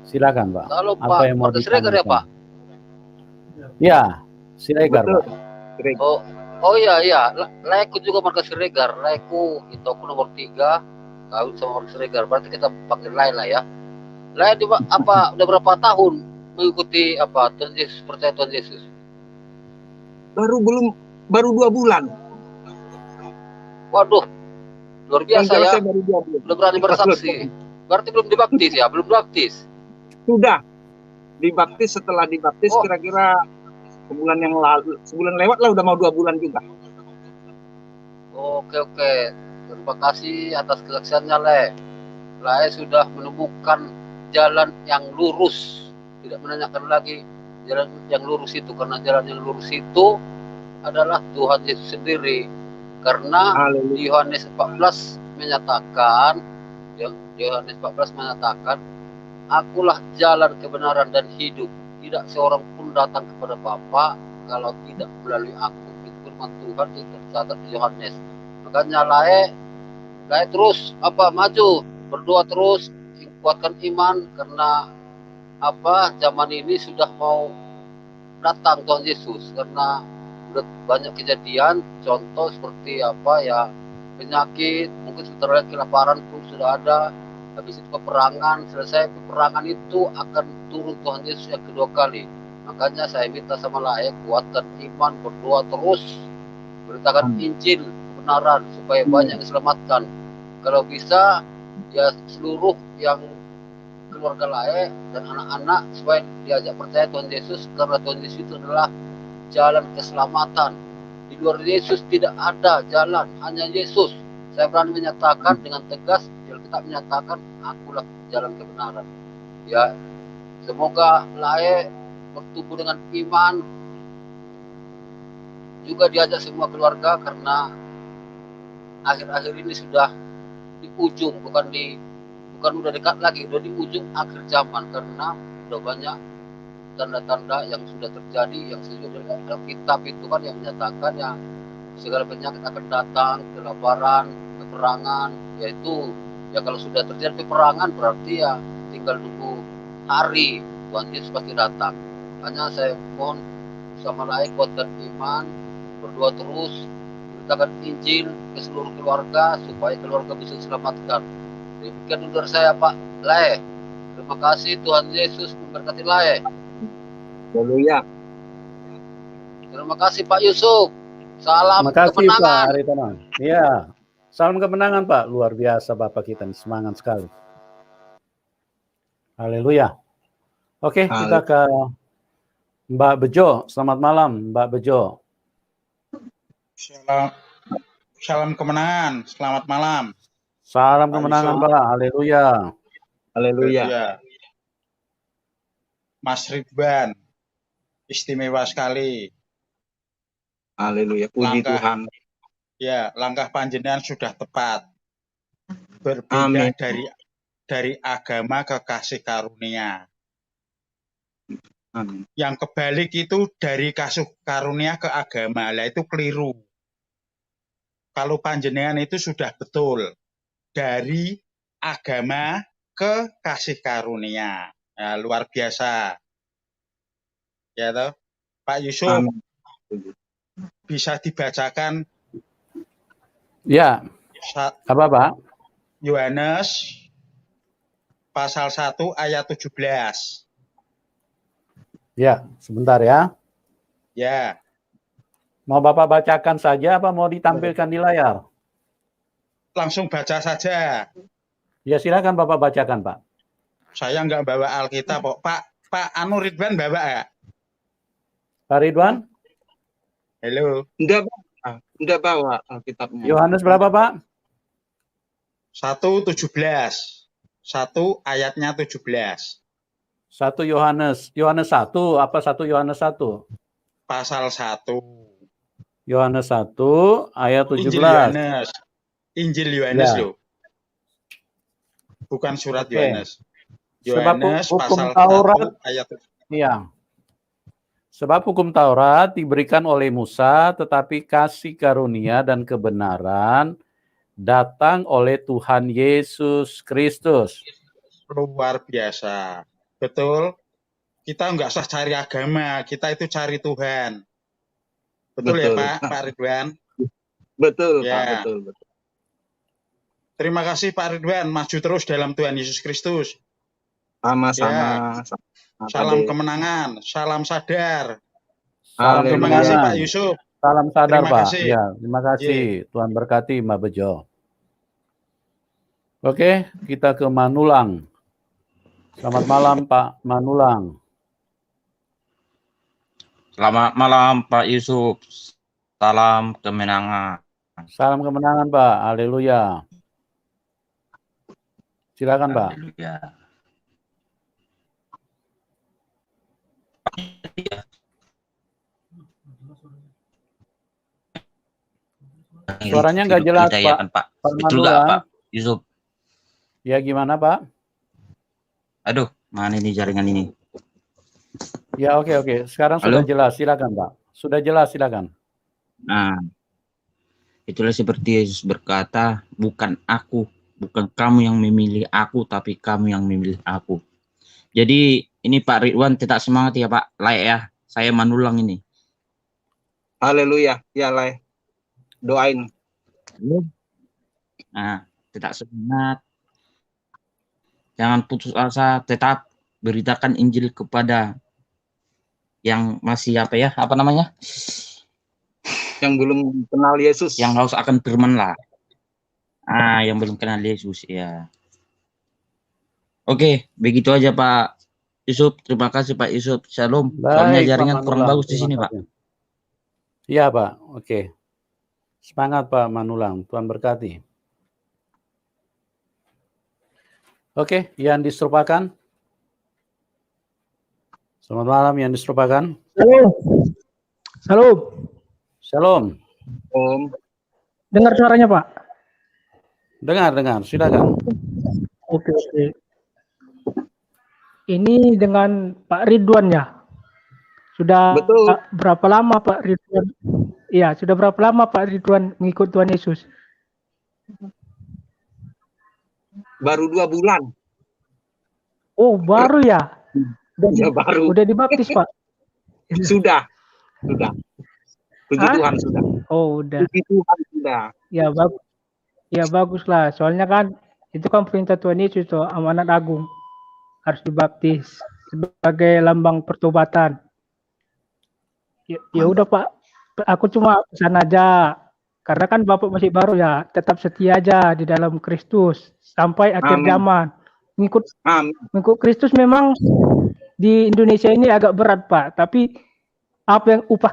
Silakan Pak. Salam Apa Pak, yang mau Marga Siregar ya Pak? Ya, Siregar Pak. Oh iya, Laiku juga Marga Siregar. Laiku itu aku nomor 3, kawin sama Marga Siregar. Berarti kita panggil Laila ya. Laila apa udah berapa tahun mengikuti apa Tuhan Yesus, percaya Tuhan Yesus? Baru 2 bulan. Waduh, luar biasa ya. Baru 2 bulan. Udah berani bersaksi. Berarti belum dibaptis ya? Belum dibaptis? Sudah dibaptis. Setelah dibaptis kira-kira sebulan yang lalu, sebulan lewat lah, udah mau 2 bulan juga. Oke. Terima kasih atas kesaksiannya, Le. Le sudah menemukan jalan yang lurus. Tidak menanyakan lagi jalan yang lurus itu, karena jalan yang lurus itu adalah Tuhan Yesus sendiri. Karena di Yohanes 14 menyatakan, akulah jalan kebenaran dan hidup. Tidak seorang pun datang kepada Bapa kalau tidak melalui aku. Itu firman Tuhan yang tercatat di Yohanes. Makanya Lae terus maju, berdoa terus, kuatkan iman, karena zaman ini sudah mau datang Tuhan Yesus, karena udah banyak kejadian, contoh seperti penyakit, mungkin sebentar lagi kelaparan pun sudah ada. Habis itu peperangan, selesai peperangan itu akan turun Tuhan Yesus yang kedua kali. Makanya saya minta sama Lae, kuatkan iman, berdoa terus, beritakan Injil kebenaran supaya banyak yang diselamatkan. Kalau bisa ya seluruh yang keluarga Lae dan anak-anak supaya diajak percaya Tuhan Yesus, karena Tuhan Yesus itu adalah jalan keselamatan. Di luar Yesus tidak ada jalan, hanya Yesus. Saya berani menyatakan dengan tegas, kita menyatakan akulah jalan kebenaran. Ya, semoga Lae bertumbuh dengan iman, juga diajak semua keluarga, karena akhir-akhir ini sudah di ujung, bukan udah dekat lagi, udah di ujung akhir zaman, karena udah banyak tanda-tanda yang sudah terjadi, yang sesuai dengan Alkitab itu kan yang menyatakan ya segala penyakit akan datang, kelaparan, peperangan, yaitu ya kalau sudah terjadi peperangan berarti ya tinggal tunggu hari Tuhan Yesus pasti datang. Hanya saya mohon sama Lae, kuatkan iman, berdoa terus, beritakan Injil ke seluruh keluarga supaya keluarga bisa diselamatkan. Demikian dari saya Pak Lae. Terima kasih, Tuhan Yesus memberkati Lae. Haleluya. Terima kasih Pak Yusuf. Salam Terima kasih Pak kemenangan. Haritono. Iya. Salam kemenangan Pak. Luar biasa Bapak kita nih, semangat sekali. Haleluya. Oke, kita ke Mbak Bejo. Selamat malam Mbak Bejo. Salam kemenangan, selamat malam. Salam Pak kemenangan Yusuf. Pak. Haleluya. Haleluya. Ya. Mas Ridwan, istimewa sekali. Haleluya. Puji Langkah- Tuhan. Ya, langkah panjenengan sudah tepat. Berbeda Amin. dari agama ke kasih karunia. Amin. Yang kebalik itu dari kasih karunia ke agama, lah itu keliru. Kalau panjenengan itu sudah betul dari agama ke kasih karunia. Nah, luar biasa. Ya toh, Pak Yusuf. Amin. Bisa dibacakan Ya, apa Pak? Yohanes pasal 1 ayat 17. Ya, sebentar ya. Ya, Mau Bapak bacakan saja apa mau ditampilkan di layar? langsung baca saja. Ya, silakan Bapak bacakan Pak. Saya nggak bawa Alkitab kok. Pak Anu Ridwan bawa ya? Pak Ridwan, Halo. Enggak bawa Alkitabnya. Yohanes berapa Pak? 1:17. 1 ayatnya 17. 1 Yohanes. Yohanes 1 apa 1 Yohanes 1? Pasal 1. Yohanes 1 ayat 17. Injil Yohanes Ya. loh. Bukan surat Oke. Yohanes. Sebab Yohanes hukum pasal Taurat 1 ayat 17. Iya. Sebab hukum Taurat diberikan oleh Musa, tetapi kasih karunia dan kebenaran datang oleh Tuhan Yesus Kristus. Luar biasa. Betul. Kita nggak usah cari agama, kita itu cari Tuhan. Betul ya Pak Ridwan? Betul, Ya. Pak. Betul. Terima kasih Pak Ridwan, maju terus dalam Tuhan Yesus Kristus. Sama-sama. Salam kemenangan, salam sadar. Salam Haleluya. Terima kasih kemenangan. Pak Yusuf. Salam sadar Terima Pak. kasih. Ya, terima kasih. Tuhan berkati Mbak Bejo. Oke, kita ke Manulang. Selamat malam Pak Manulang. Selamat malam Pak Yusuf. Salam kemenangan. Salam kemenangan Pak. Haleluya. Silakan Pak. Haleluya. Suaranya nggak jelas, Kita Pak. ya kan, Pak. Pak Betul nggak Manulang. Pak Yusuf? Ya gimana Pak? Aduh, mana ini jaringan ini? Ya oke. Sekarang Halo? sudah jelas. Silakan Pak. Sudah jelas, silakan. Nah, itulah seperti Yesus berkata, bukan aku, bukan kamu yang memilih aku, tapi kamu yang memilih aku. Jadi ini Pak Ridwan tetap semangat ya Pak. Layak ya, saya Manulang ini. Haleluya. Ya, Lai. Doain. Nah, tetap semangat. Jangan putus asa, tetap beritakan Injil kepada yang masih apa namanya? Yang belum kenal Yesus. Yang haus akan firman lah. Yang belum kenal Yesus ya. Oke, begitu aja Pak Yusuf. Terima kasih Pak Yusuf. Shalom. Soalnya Baik, jaringan Pak kurang Manulang. bagus di sini, Pak. Iya, Pak. Oke. Semangat Pak Manulang. Tuhan berkati. Oke, yang diserupakan. Selamat malam yang diserupakan. Halo. Halo. Shalom. Om. Dengar suaranya, Pak? Dengar. Silakan. Oke. Ini dengan Pak Ridwan ya? Sudah Betul. berapa lama Pak Ridwan? Iya, sudah berapa lama Pak Ridwan mengikut Tuhan Yesus? Baru 2 bulan. Oh, baru ya? Ya, baru. Udah dibaptis, Pak? Sudah. Puji Hah? Tuhan sudah. Oh, udah. Puji Tuhan sudah. Ya, bagus lah. Soalnya kan itu kan perintah Tuhan Yesus tuh, amanat agung. Harus dibaptis sebagai lambang pertobatan. Ya udah Pak Aku cuma pesan aja, karena kan Bapak masih baru ya, tetap setia aja di dalam Kristus sampai akhir Amin. zaman. Mengikut Kristus memang di Indonesia ini agak berat Pak, tapi apa yang upah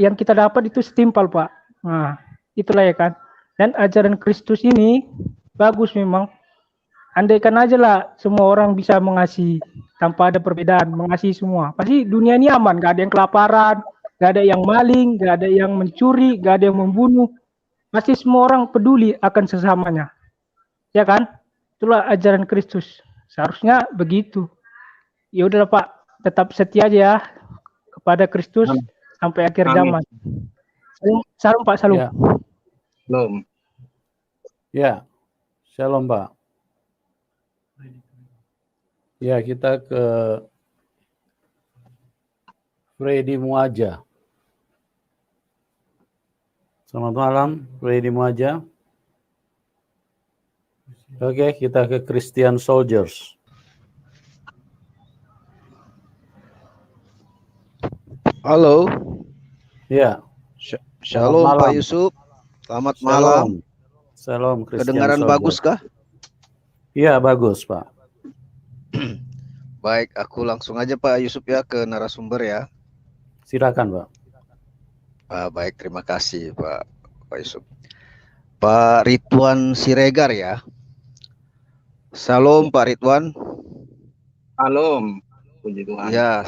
yang kita dapat itu setimpal Pak. Nah, itulah ya kan. Dan ajaran Kristus ini bagus memang. Andaikan aja lah semua orang bisa mengasihi tanpa ada perbedaan, mengasihi semua. Pasti dunia ini aman, gak ada yang kelaparan, gak ada yang maling, gak ada yang mencuri, gak ada yang membunuh. Pasti semua orang peduli akan sesamanya. Ya kan? Itulah ajaran Kristus. Seharusnya begitu. Ya udah Pak, tetap setia aja ya kepada Kristus sampai akhir zaman. Salam Pak, salam. Ya. Belum. Ya, shalom Pak. Ya, kita ke Freddy Muaja. Selamat malam, Freddy Muaja. Oke, kita ke Christian Soldiers. Halo. Ya. Shalom malam. Pak Yusuf. Selamat malam. Shalom Christian Kedengaran Soldiers. bagus kah? Iya, bagus Pak. Baik, aku langsung aja Pak Yusuf ya ke narasumber ya. Silakan Pak. Baik, terima kasih Pak Yusuf. Pak Ridwan Siregar ya. Salam Pak Ridwan. Salam. Puji Tuhan. Ya,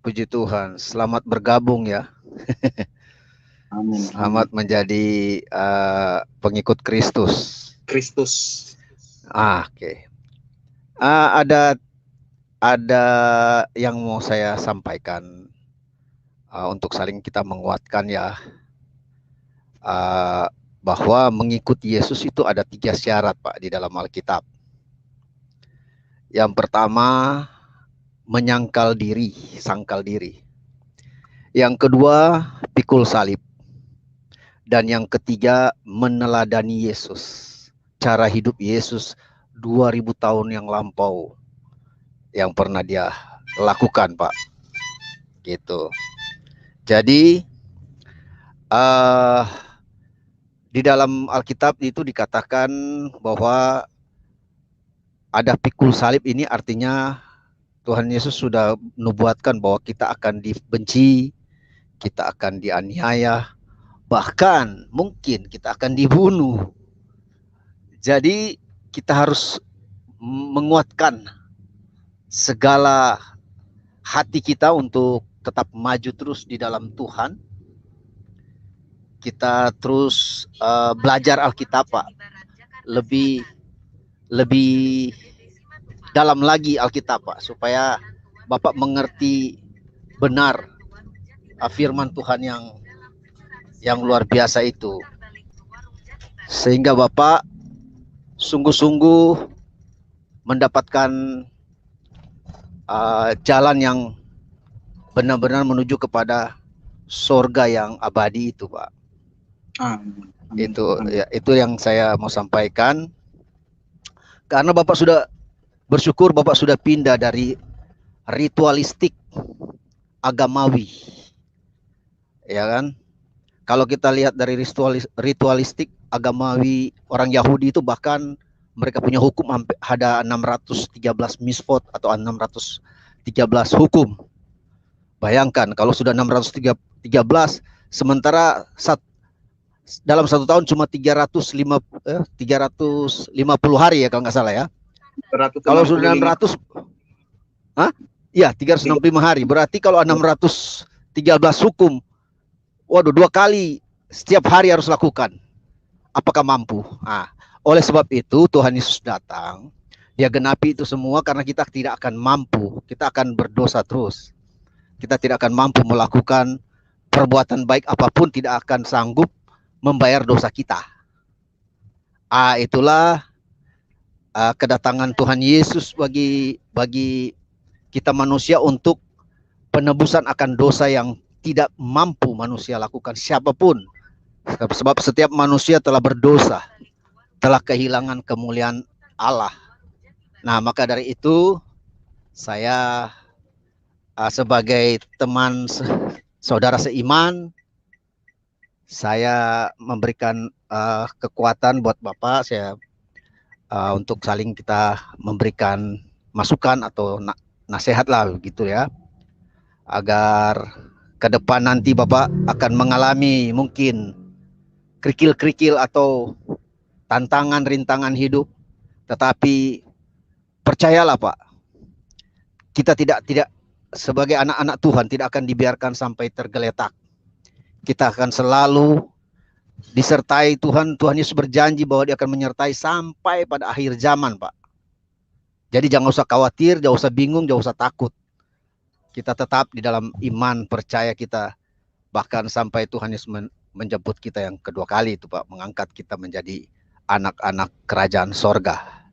puji Tuhan. Selamat bergabung ya. Amin. Selamat menjadi pengikut Kristus. Oke. Ada yang mau saya sampaikan untuk saling kita menguatkan ya, bahwa mengikuti Yesus itu ada 3 syarat Pak di dalam Alkitab. Yang pertama, sangkal diri. Yang kedua, pikul salib. Dan yang ketiga, meneladani Yesus. Cara hidup Yesus 2000 tahun yang lampau yang pernah dia lakukan Pak. Gitu. Jadi di dalam Alkitab itu dikatakan bahwa ada pikul salib, ini artinya Tuhan Yesus sudah menubuatkan bahwa kita akan dibenci, kita akan dianiaya, bahkan mungkin kita akan dibunuh. Jadi kita harus menguatkan segala hati kita untuk tetap maju terus di dalam Tuhan. Kita terus belajar Alkitab Pak, lebih dalam lagi Alkitab Pak, supaya Bapak mengerti benar firman Tuhan yang luar biasa itu, sehingga Bapak sungguh-sungguh mendapatkan jalan yang benar-benar menuju kepada surga yang abadi itu Pak. Amin. Itu yang saya mau sampaikan. Karena Bapak sudah bersyukur, Bapak sudah pindah dari ritualistik agamawi, ya kan? Kalau kita lihat dari ritualistik agamawi orang Yahudi itu, bahkan mereka punya hukum ada 613 misfot atau 613 hukum. Bayangkan kalau sudah 613, sementara dalam 1 tahun cuma 350 hari ya kalau nggak salah ya. Kalau sudah 600, ya 365 hari. Berarti kalau 613 hukum, waduh, 2 kali setiap hari harus lakukan. Apakah mampu? Oleh sebab itu Tuhan Yesus datang, dia genapi itu semua karena kita tidak akan mampu. Kita akan berdosa terus. Kita tidak akan mampu melakukan perbuatan baik apapun, tidak akan sanggup membayar dosa kita. Itulah kedatangan Tuhan Yesus bagi kita manusia untuk penebusan akan dosa yang tidak mampu manusia lakukan siapapun. Sebab setiap manusia telah berdosa, telah kehilangan kemuliaan Allah. Nah, maka dari itu saya sebagai teman saudara seiman, saya memberikan kekuatan buat Bapak, saya untuk saling kita memberikan masukan atau nasihat lah gitu ya, agar ke depan nanti Bapak akan mengalami mungkin kerikil-kerikil atau tantangan rintangan hidup, tetapi percayalah Pak, kita tidak sebagai anak-anak Tuhan tidak akan dibiarkan sampai tergeletak. Kita akan selalu disertai Tuhan. Tuhan Yesus berjanji bahwa Dia akan menyertai sampai pada akhir zaman, Pak. Jadi jangan usah khawatir, jangan usah bingung, jangan usah takut. Kita tetap di dalam iman, percaya kita, bahkan sampai Tuhan Yesus menjemput kita yang kedua kali itu, Pak, mengangkat kita menjadi anak-anak kerajaan sorga.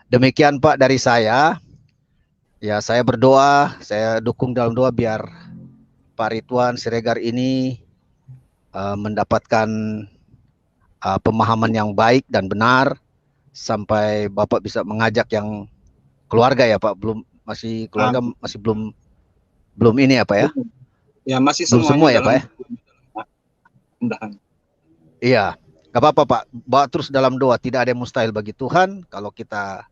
Demikian Pak dari saya. Ya, saya berdoa, saya dukung dalam doa biar Pak Ridwan Siregar ini mendapatkan pemahaman yang baik dan benar sampai Bapak bisa mengajak yang keluarga ya Pak, masih keluarga masih belum ini ya Pak ya? Ya masih belum semua ya Pak ya? Iya, nggak apa-apa Pak, bawa terus dalam doa, tidak ada yang mustahil bagi Tuhan. Kalau kita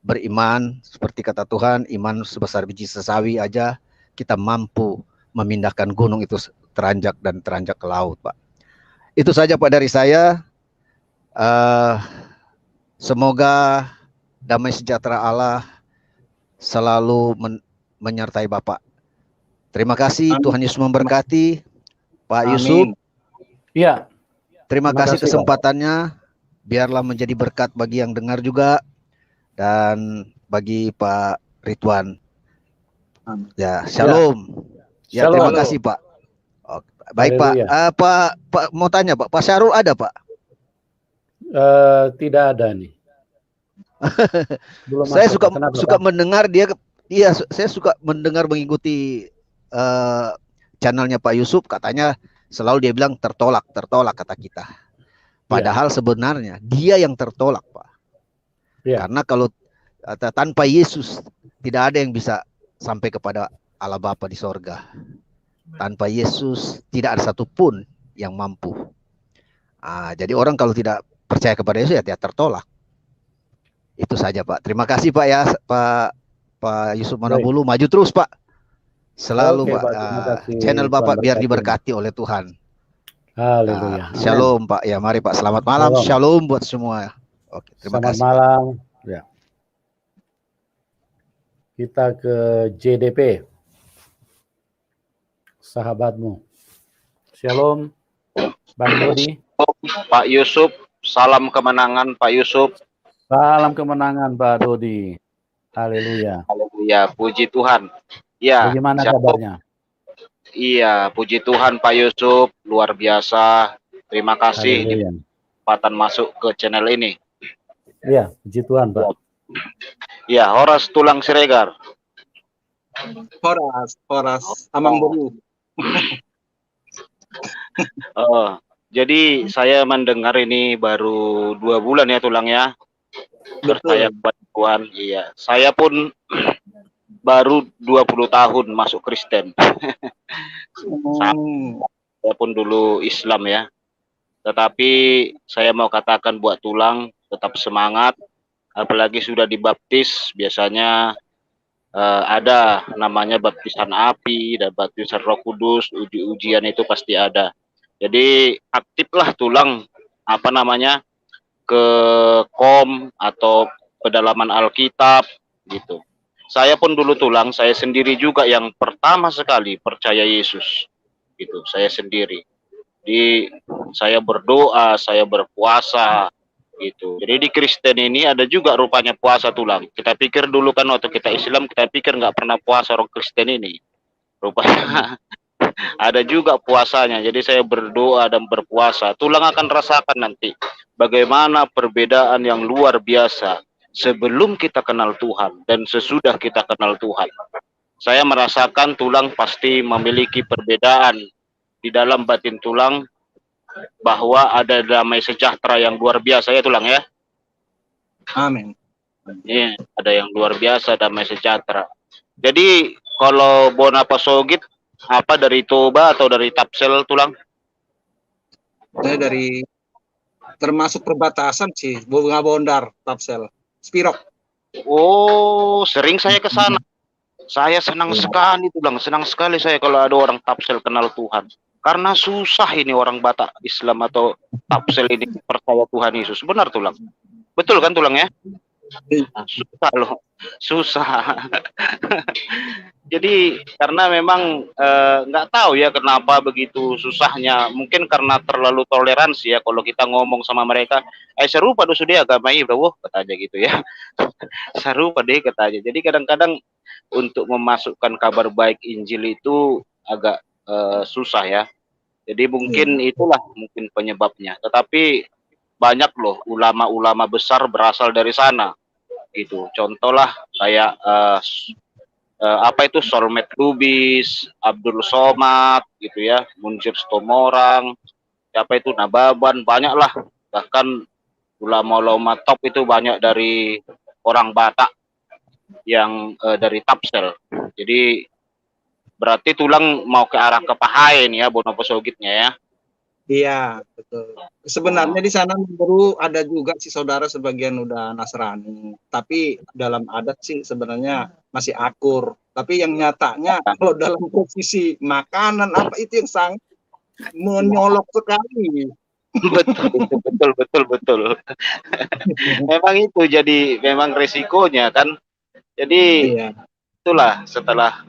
beriman seperti kata Tuhan, iman sebesar biji sesawi aja kita mampu memindahkan gunung itu teranjak ke laut, Pak. Itu saja Pak dari saya. Semoga damai sejahtera Allah selalu menyertai Bapak. Terima kasih. Amin. Tuhan Yesus memberkati. Pak Yusuf. Iya. Terima kasih kesempatannya. Biarlah menjadi berkat bagi yang dengar juga dan bagi Pak Ridwan. Ya, shalom. Ya, terima kasih Pak. Baik Pak. Pak mau tanya Pak, Pak Syarul ada Pak? Tidak ada nih. Saya suka mendengar saya suka mendengar mengikuti channelnya Pak Yusuf, katanya selalu dia bilang tertolak kata kita. Padahal sebenarnya dia yang tertolak Pak. Karena kalau tanpa Yesus tidak ada yang bisa sampai kepada Allah Bapa di sorga. Tanpa Yesus tidak ada satupun yang mampu. Jadi orang kalau tidak percaya kepada Yesus ya dia tertolak. Itu saja Pak. Terima kasih Pak ya Pak Yusuf Manabulu. Maju terus Pak. Selalu Pak. Channel Bapak biar diberkati oleh Tuhan. Haleluya. Shalom Pak. Ya mari Pak. Selamat malam. Shalom buat semua. Oke, terima kasih. Selamat malam. Ya. Kita ke JDP. Sahabatmu. Shalom, Bang Dodi. Pak Yusuf, salam kemenangan Pak Yusuf. Salam kemenangan Pak Dodi. Haleluya. Haleluya, puji Tuhan. Ya. Bagaimana kabarnya? Iya, puji Tuhan Pak Yusuf, luar biasa. Terima kasih di kesempatan masuk ke channel ini. Iya, puji Tuhan Pak. Iya, Horas Tulang Siregar. Horas Amang Boru. Jadi saya mendengar ini baru 2 bulan ya Tulang ya. Percaya kepada Tuhan. Iya, saya pun baru 20 tahun masuk Kristen. Saya pun dulu Islam ya. Tetapi saya mau katakan buat Tulang tetap semangat. Apalagi sudah dibaptis, biasanya ada namanya baptisan api dan baptisan Roh Kudus, ujian itu pasti ada. Jadi aktiflah Tulang ke kom atau pedalaman Alkitab gitu. Saya pun dulu Tulang, saya sendiri juga yang pertama sekali percaya Yesus gitu. Saya sendiri. Jadi saya berdoa, saya berpuasa gitu. Jadi di Kristen ini ada juga rupanya puasa Tulang. Kita pikir dulu kan waktu kita Islam, kita pikir nggak pernah puasa orang Kristen ini. Rupanya ada juga puasanya. Jadi saya berdoa dan berpuasa. Tulang akan rasakan nanti bagaimana perbedaan yang luar biasa sebelum kita kenal Tuhan dan sesudah kita kenal Tuhan. Saya merasakan Tulang pasti memiliki perbedaan di dalam batin Tulang, bahwa ada damai sejahtera yang luar biasa ya Tulang ya. Amin. Iya, ada yang luar biasa damai sejahtera. Jadi kalau Bonapa Sogit apa dari Toba atau dari Tapsel Tulang? Saya dari termasuk perbatasan sih, Bunga Bondar, Tapsel, Spirok. Oh, sering saya ke sana. Saya senang sekali Tulang, senang sekali saya kalau ada orang Tapsel kenal Tuhan. Karena susah ini orang Batak Islam atau Tapsel ini percaya Tuhan Yesus. Benar Tulang? Betul kan Tulang ya? Susah loh, susah. Jadi karena memang nggak tahu ya kenapa begitu susahnya. Mungkin karena terlalu toleransi ya. Kalau kita ngomong sama mereka, serupa dosa dia agama ini, bro, katanya gitu ya. Serupa deh katanya. Jadi kadang-kadang untuk memasukkan kabar baik Injil itu agak susah ya. Jadi mungkin itulah mungkin penyebabnya. Tetapi banyak loh ulama-ulama besar berasal dari sana gitu. Contoh lah kayak apa itu Solmed Lubis, Abdul Somad gitu ya, Munzir Stomorang, siapa itu Nababan, banyak lah. Bahkan ulama-ulama top itu banyak dari orang Batak yang dari Tapsel. Jadi berarti Tulang mau ke arah Kepahain ya, Bonoposogitnya ya. Iya, betul. Sebenarnya di sana baru ada juga sih saudara sebagian udah Nasrani, tapi dalam adat sih sebenarnya masih akur. Tapi yang nyatanya kalau dalam posisi makanan apa itu yang sangat menyolok sekali. Betul. Memang itu jadi memang resikonya kan. Jadi itulah setelah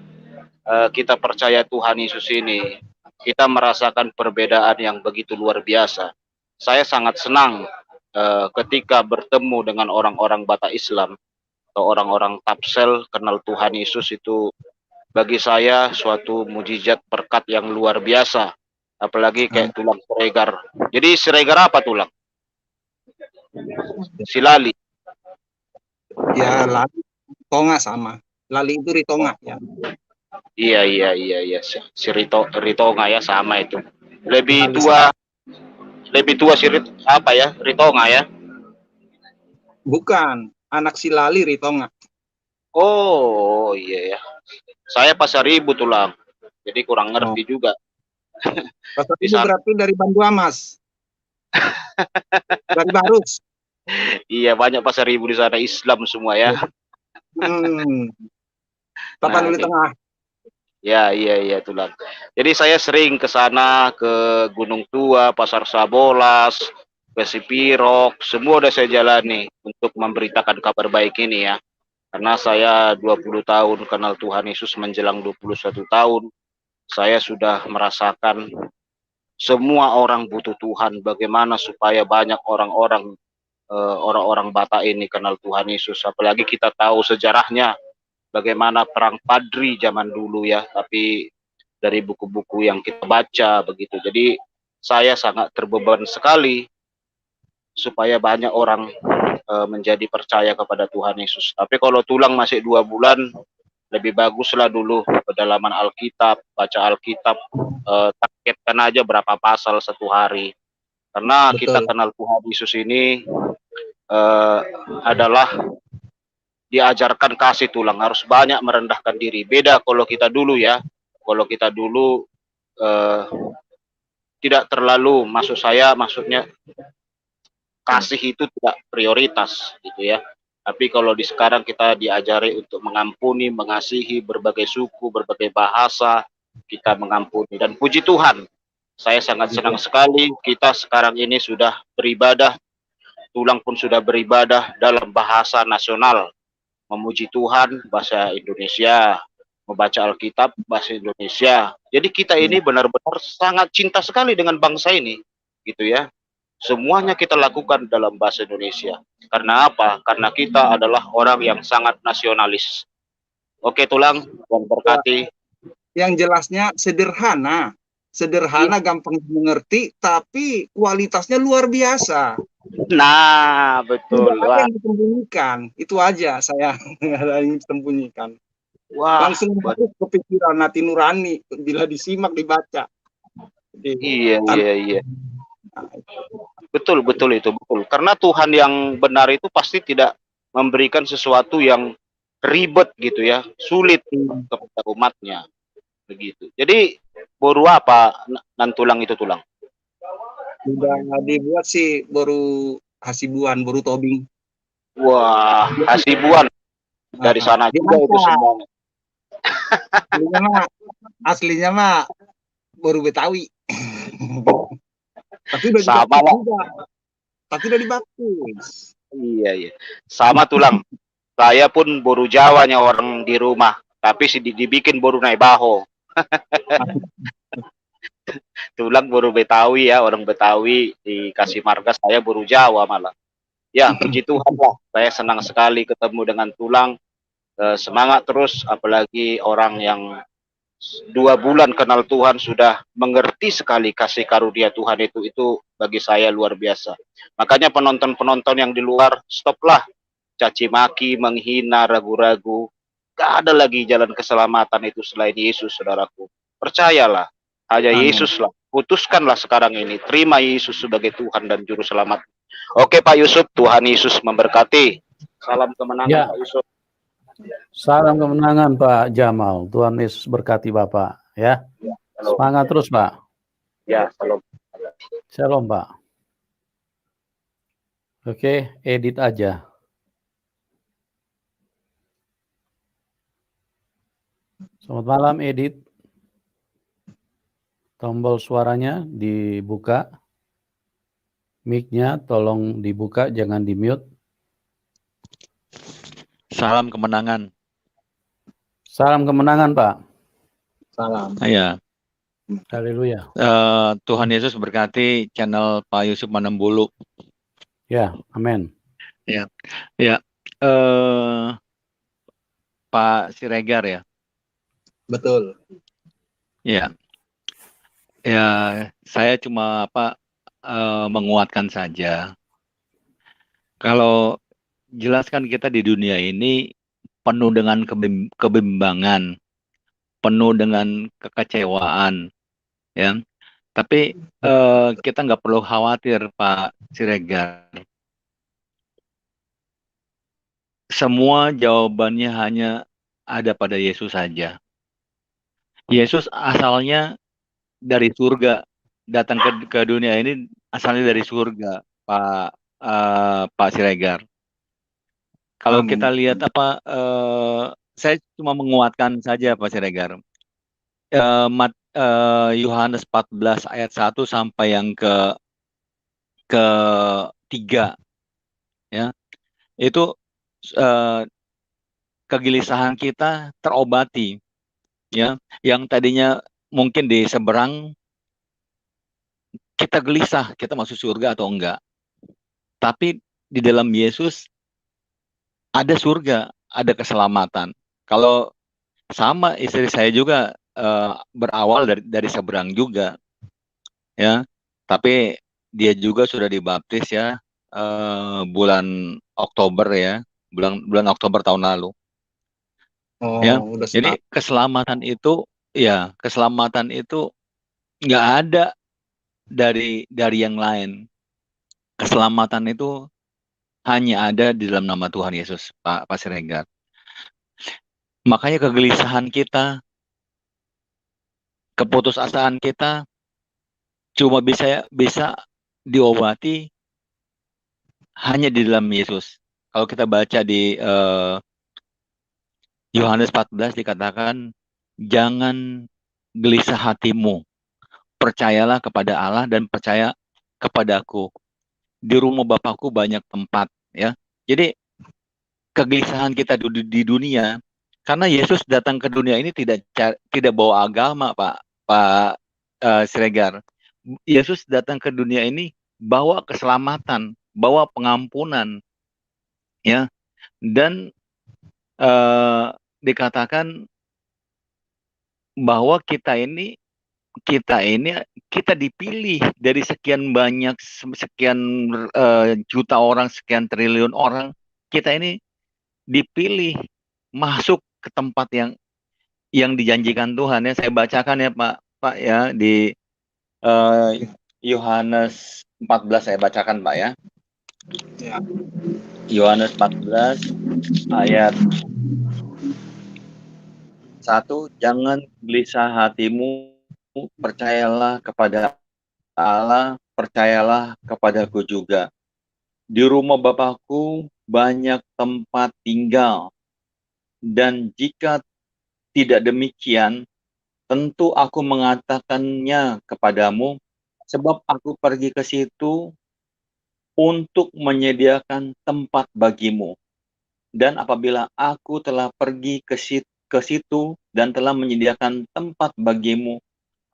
kita percaya Tuhan Yesus ini, kita merasakan perbedaan yang begitu luar biasa. Saya sangat senang ketika bertemu dengan orang-orang Batak Islam atau orang-orang Tapsel kenal Tuhan Yesus, itu bagi saya suatu mujizat berkat yang luar biasa. Apalagi kayak Tulang Siregar. Jadi Siregar apa Tulang? Si Lali. Ya Lali, Ritonga sama. Lali itu Ritonga ya. Iya. Si Ritonga ya sama itu. Lebih tua si apa ya? Ritonga ya? Bukan, anak si Lali Ritonga. Oh iya ya. Saya Pasaribu Tulang. Jadi kurang ngerti juga. Pasaribu berarti dari Bandu Amas. Dari Barus. Iya, banyak Pasaribu di sana, Islam semua ya. Tapanuli Tengah. Ya, iya Tulang. Jadi saya sering ke sana, ke Gunung Tua, Pasar Sabolas, ke Sipirok, semua udah saya jalani untuk memberitakan kabar baik ini ya. Karena saya 20 tahun kenal Tuhan Yesus menjelang 21 tahun, saya sudah merasakan semua orang butuh Tuhan. Bagaimana supaya banyak orang-orang Batak ini kenal Tuhan Yesus. Apalagi kita tahu sejarahnya, bagaimana perang Padri zaman dulu ya, tapi dari buku-buku yang kita baca begitu. Jadi saya sangat terbeban sekali supaya banyak orang menjadi percaya kepada Tuhan Yesus. Tapi kalau Tulang masih 2 bulan, lebih baguslah dulu pedalaman Alkitab, baca Alkitab, targetkan aja berapa pasal satu hari. Karena kita kenal Tuhan Yesus ini adalah diajarkan kasih Tulang, harus banyak merendahkan diri. Beda kalau kita dulu ya, kalau kita dulu tidak terlalu, maksudnya kasih itu tidak prioritas gitu ya. Tapi kalau di sekarang kita diajari untuk mengampuni, mengasihi berbagai suku, berbagai bahasa, kita mengampuni. Dan puji Tuhan, saya sangat senang sekali kita sekarang ini sudah beribadah, Tulang pun sudah beribadah dalam bahasa nasional, memuji Tuhan bahasa Indonesia, membaca Alkitab bahasa Indonesia. Jadi kita ini benar-benar sangat cinta sekali dengan bangsa ini, gitu ya. Semuanya kita lakukan dalam bahasa Indonesia. Karena apa? Karena kita adalah orang yang sangat nasionalis. Oke Tulang, Tuhan berkati. Yang jelasnya sederhana, gampang mengerti, tapi kualitasnya luar biasa. Nah, betul. Tidak ada yang disembunyikan, itu aja saya yang disembunyikan. Wah, langsung masuk kepikiran hati nurani bila disimak dibaca. Iya. Betul itu betul. Karena Tuhan yang benar itu pasti tidak memberikan sesuatu yang ribet gitu ya, sulit kepada umatnya begitu. Jadi baru apa nan Tulang itu Tulang? Udah dibuat sih baru Hasibuan, baru Tobing. Wah, Hasibuan dari sana juga itu semuanya. Aslinya mah baru Betawi. Tapi udah sama dibaptis lah. juga. Tapi udah dibaptis. Iya. Sama tulang. Saya pun baru Jawanya orang di rumah, tapi dibikin baru naik baho. Tulang baru Betawi ya, orang Betawi dikasih marga, saya baru Jawa malah. Ya, puji Tuhan lah. Saya senang sekali ketemu dengan Tulang. Semangat terus, apalagi orang yang 2 bulan kenal Tuhan sudah mengerti sekali kasih karunia Tuhan itu bagi saya luar biasa. Makanya penonton-penonton yang di luar, stoplah caci maki, menghina, ragu-ragu. Gak ada lagi jalan keselamatan itu selain Yesus, saudaraku. Percayalah, hanya Yesus lah. Putuskanlah sekarang ini, terima Yesus sebagai Tuhan dan Juru Selamat. Oke Pak Yusuf, Tuhan Yesus memberkati. Salam kemenangan Pak Yusuf. Salam kemenangan Pak Jamal. Tuhan Yesus berkati Bapak ya. Semangat terus Pak. Ya, salam. Shalom Pak. Oke, edit aja. Selamat malam Edit. Tombol suaranya dibuka. Mic-nya tolong dibuka, jangan di-mute. Salam kemenangan. Salam kemenangan, Pak. Salam. Ya. Haleluya. Tuhan Yesus berkati channel Pak Yusuf Manembulu. Ya, amin. Ya. Pak Siregar ya. Betul. Ya. Ya, saya cuma menguatkan saja. Kalau jelaskan kita di dunia ini penuh dengan kebimbangan, penuh dengan kekecewaan, ya. Tapi kita nggak perlu khawatir, Pak Siregar. Semua jawabannya hanya ada pada Yesus saja. Yesus asalnya dari surga, datang ke dunia ini asalnya dari surga, Pak Siregar. Kalau kita lihat saya cuma menguatkan saja Pak Siregar. Yohanes 14 ayat 1 sampai yang ke-3 ya. Itu kegelisahan kita terobati ya. Yang tadinya mungkin di seberang kita gelisah, kita masuk surga atau enggak. Tapi di dalam Yesus ada surga, ada keselamatan. Kalau sama istri saya juga berawal dari seberang juga, ya. Tapi dia juga sudah dibaptis ya bulan Oktober ya, bulan Oktober tahun lalu. Ya, jadi keselamatan itu nggak ada dari yang lain. Keselamatan itu hanya ada di dalam nama Tuhan Yesus, Pak Siregar. Makanya kegelisahan kita, keputusasaan kita cuma bisa diobati hanya di dalam Yesus. Kalau kita baca di Yohanes 14 dikatakan, jangan gelisah hatimu, percayalah kepada Allah dan percaya kepadaku. Di rumah Bapakku banyak tempat, ya. Jadi kegelisahan kita di dunia, karena Yesus datang ke dunia ini tidak bawa agama, Pak Siregar. Yesus datang ke dunia ini bawa keselamatan, bawa pengampunan, ya. Dan dikatakan bahwa kita dipilih dari sekian juta orang, sekian triliun orang. Kita ini dipilih masuk ke tempat yang dijanjikan Tuhan ya. Saya bacakan ya Pak ya di Yohanes 14 saya bacakan Pak ya. Yohanes 14 ayat 1, jangan gelisah hatimu, percayalah kepada Allah, percayalah kepadaku juga. Di rumah Bapakku banyak tempat tinggal, dan jika tidak demikian, tentu aku mengatakannya kepadamu, sebab aku pergi ke situ untuk menyediakan tempat bagimu. Dan apabila aku telah pergi ke situ dan telah menyediakan tempat bagimu,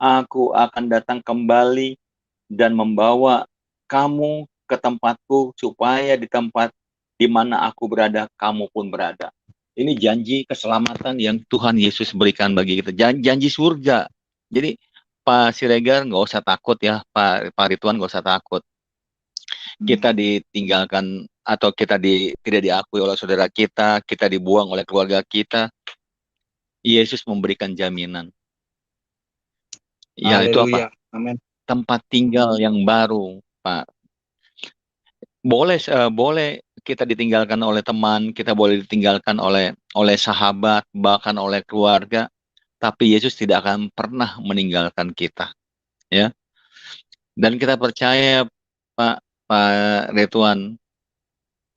aku akan datang kembali dan membawa kamu ke tempatku, supaya di tempat di mana aku berada, kamu pun berada. Ini janji keselamatan yang Tuhan Yesus berikan bagi kita. Janji surga. Jadi Pak Siregar nggak usah takut ya, Pak Ridwan nggak usah takut. Kita ditinggalkan atau kita tidak diakui oleh saudara kita dibuang oleh keluarga kita. Yesus memberikan jaminan. Ya, itu apa? Amin. Tempat tinggal yang baru, Pak. Boleh kita ditinggalkan oleh teman, kita boleh ditinggalkan oleh sahabat, bahkan oleh keluarga, tapi Yesus tidak akan pernah meninggalkan kita, ya. Dan kita percaya, Pak Ridwan,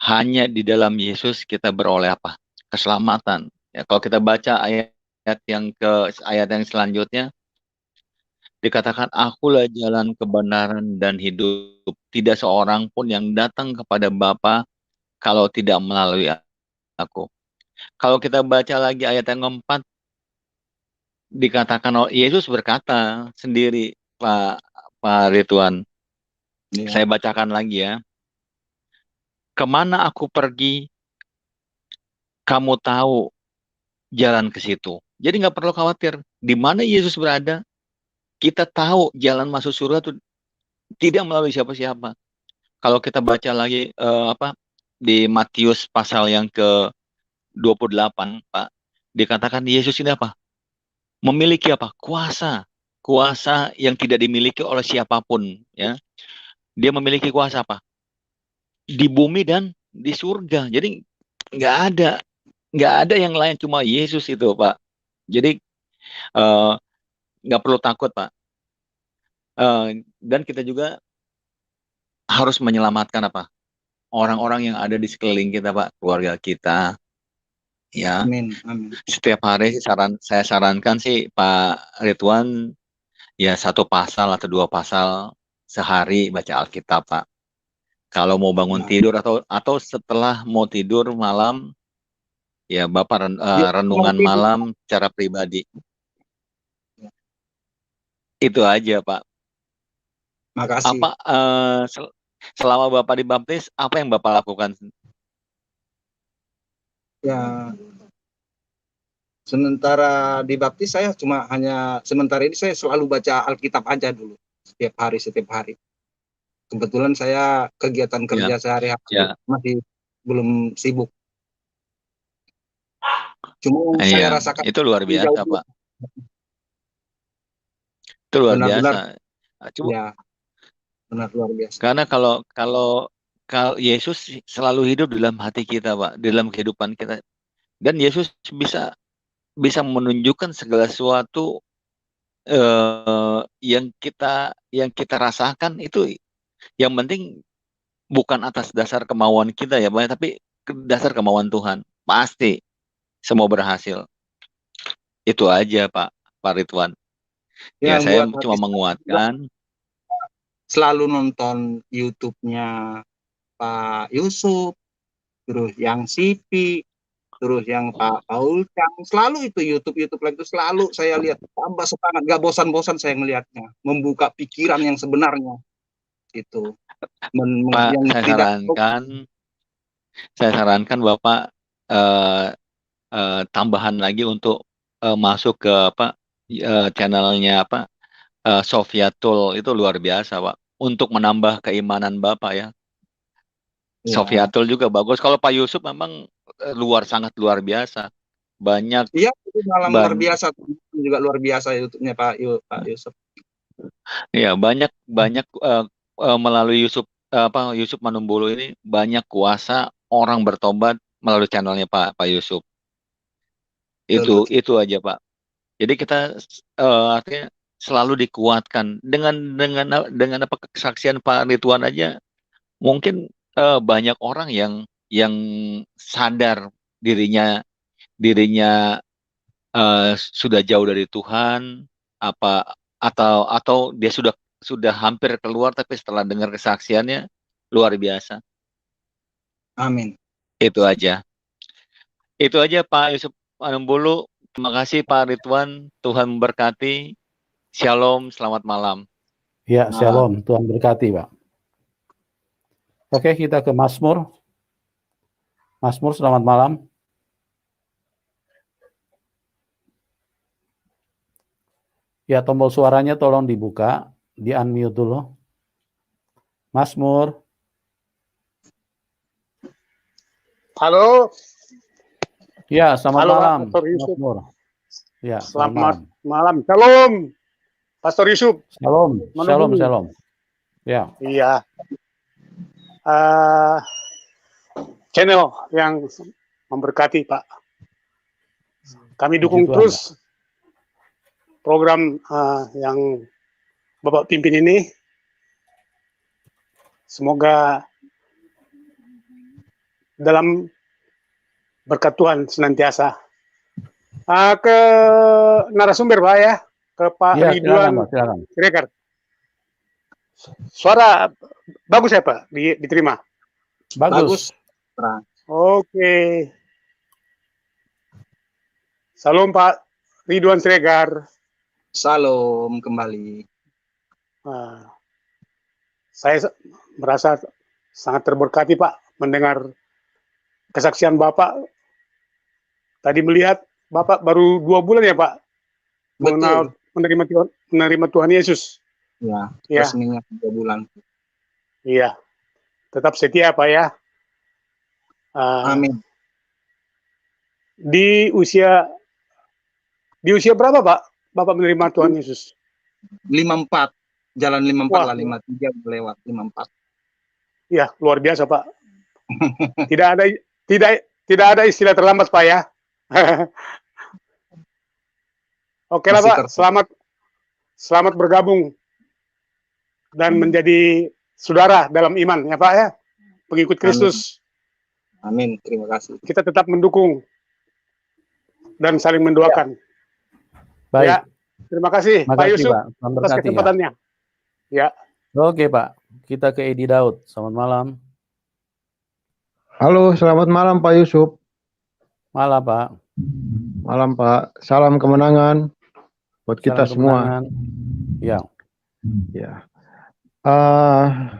hanya di dalam Yesus kita beroleh apa? Keselamatan. Ya, kalau kita baca ayat yang selanjutnya, dikatakan, akulah jalan kebenaran dan hidup. Tidak seorang pun yang datang kepada Bapa kalau tidak melalui aku. Kalau kita baca lagi ayat yang keempat, dikatakan Yesus berkata sendiri, Pak Ridwan. Ya. Saya bacakan lagi ya. Kemana aku pergi, kamu tahu jalan ke situ. Jadi nggak perlu khawatir. Di mana Yesus berada, kita tahu jalan masuk surga itu tidak melalui siapa-siapa. Kalau kita baca lagi di Matius pasal yang ke-28, Pak, dikatakan Yesus ini apa? Memiliki apa? Kuasa yang tidak dimiliki oleh siapapun, ya. Dia memiliki kuasa apa? Di bumi dan di surga. Jadi nggak ada yang lain, cuma Yesus itu, Pak. Jadi nggak perlu takut, Pak. Dan kita juga harus menyelamatkan apa? Orang-orang yang ada di sekeliling kita, Pak, keluarga kita. Ya. Amin. Setiap hari saya sarankan sih Pak Ridwan, ya 1 pasal atau 2 pasal sehari baca Alkitab, Pak. Kalau mau bangun tidur atau setelah mau tidur malam, ya Bapak renungan malam secara pribadi. Itu aja, Pak. Makasih. Apa selama Bapak dibaptis, apa yang Bapak lakukan? Ya, sementara dibaptis saya sementara ini saya selalu baca Alkitab aja dulu, setiap hari. Kebetulan saya kegiatan kerja sehari-hari masih belum sibuk. Cuma saya rasakan itu luar biasa, Pak. Itu luar biasa. Ya, benar luar biasa. Karena kalau Yesus selalu hidup dalam hati kita, Pak, dalam kehidupan kita. Dan Yesus bisa menunjukkan segala sesuatu yang kita rasakan itu. Yang penting bukan atas dasar kemauan kita ya, Pak, tapi dasar kemauan Tuhan. Pasti semua berhasil. Itu aja, Pak Ridwan. Ya, saya cuma menguatkan. Selalu nonton YouTube-nya Pak Yusuf, terus yang Sipi, terus yang Pak Paul Chang, selalu itu YouTube lagi itu selalu saya lihat, tambah semangat, gak bosan-bosan saya melihatnya, membuka pikiran yang sebenarnya itu. Pak, saya sarankan Bapak tambahan lagi untuk masuk ke channelnya Sofiatul, itu luar biasa, Pak, untuk menambah keimanan Bapak ya. Sofiatul juga bagus. Kalau Pak Yusuf memang sangat luar biasa. Banyak. Iya, itu malah luar biasa, juga luar biasa YouTube-nya Pak Yusuf. Iya, banyak melalui Yusuf Manumbulu ini banyak kuasa orang bertobat melalui channelnya Pak Yusuf. Itu aja, Pak. Jadi kita artinya selalu dikuatkan dengan apa kesaksian Pak Ridwan aja. Mungkin banyak orang yang sadar dirinya sudah jauh dari Tuhan, atau dia sudah hampir keluar, tapi setelah dengar kesaksiannya luar biasa. Amin. Itu aja Pak Yusuf Anumbulu. Terima kasih Pak Ridwan, Tuhan memberkati. Shalom, selamat malam. Ya, shalom, Tuhan berkati, Pak. Oke, kita ke Mazmur. Mazmur, selamat malam. Ya, tombol suaranya tolong dibuka, di-unmute dulu. Mazmur. Halo. Ya, selamat Halo, malam. Pastor Yusuf. Mazmur. Ya, Selamat malam. Shalom, Pastor Yusuf. Shalom, shalom, shalom. Ya. Iya. Channel yang memberkati, Pak. Kami dukung terus program yang Bapak pimpin ini. Semoga dalam berkat Tuhan senantiasa. Ke narasumber, Pak, ya, ke Pak Ridwan Siregar. Suara bagus ya, Pak, diterima? Bagus. Oke. Salam Pak Ridwan Siregar. Salam kembali. Saya merasa sangat terberkati, Pak, mendengar kesaksian Bapak. Tadi melihat Bapak baru 2 bulan ya, Pak, mengenal menerima Tuhan Yesus. Ya, ya. Resminya 2 bulan. Iya, tetap setia, Pak, ya. Amin. Di usia berapa, Pak, Bapak menerima Tuhan Yesus? 54, jalan 54 lah, 53 lewat 54. Iya, luar biasa, Pak. Tidak ada istilah terlambat, Pak, ya. Oke lah, Pak. Selamat bergabung dan menjadi saudara dalam iman, ya, Pak, ya. Pengikut Kristus. Amin. Terima kasih. Kita tetap mendukung dan saling mendoakan. Baik. Ya, terima kasih, Pak Yusuf, atas kesempatannya. Ya. Oke, Pak. Kita ke Edi Daud. Selamat malam. Halo, selamat malam Pak Yusuf. Malam, Pak. Malam, Pak. Salam kemenangan buat kita semua. Ya. Ya.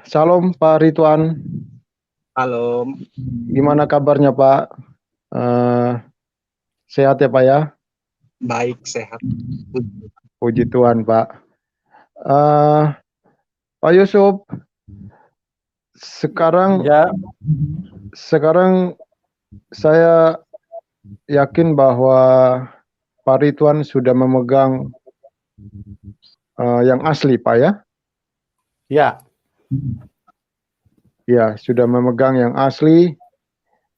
Salam Pak Ridwan. Halo. Gimana kabarnya, Pak? Sehat ya, Pak, ya? Baik, sehat. Puji Tuhan, Pak. Pak Yusuf, sekarang saya yakin bahwa Pak Ridwan sudah memegang yang asli, Pak, ya? Ya. Ya, sudah memegang yang asli,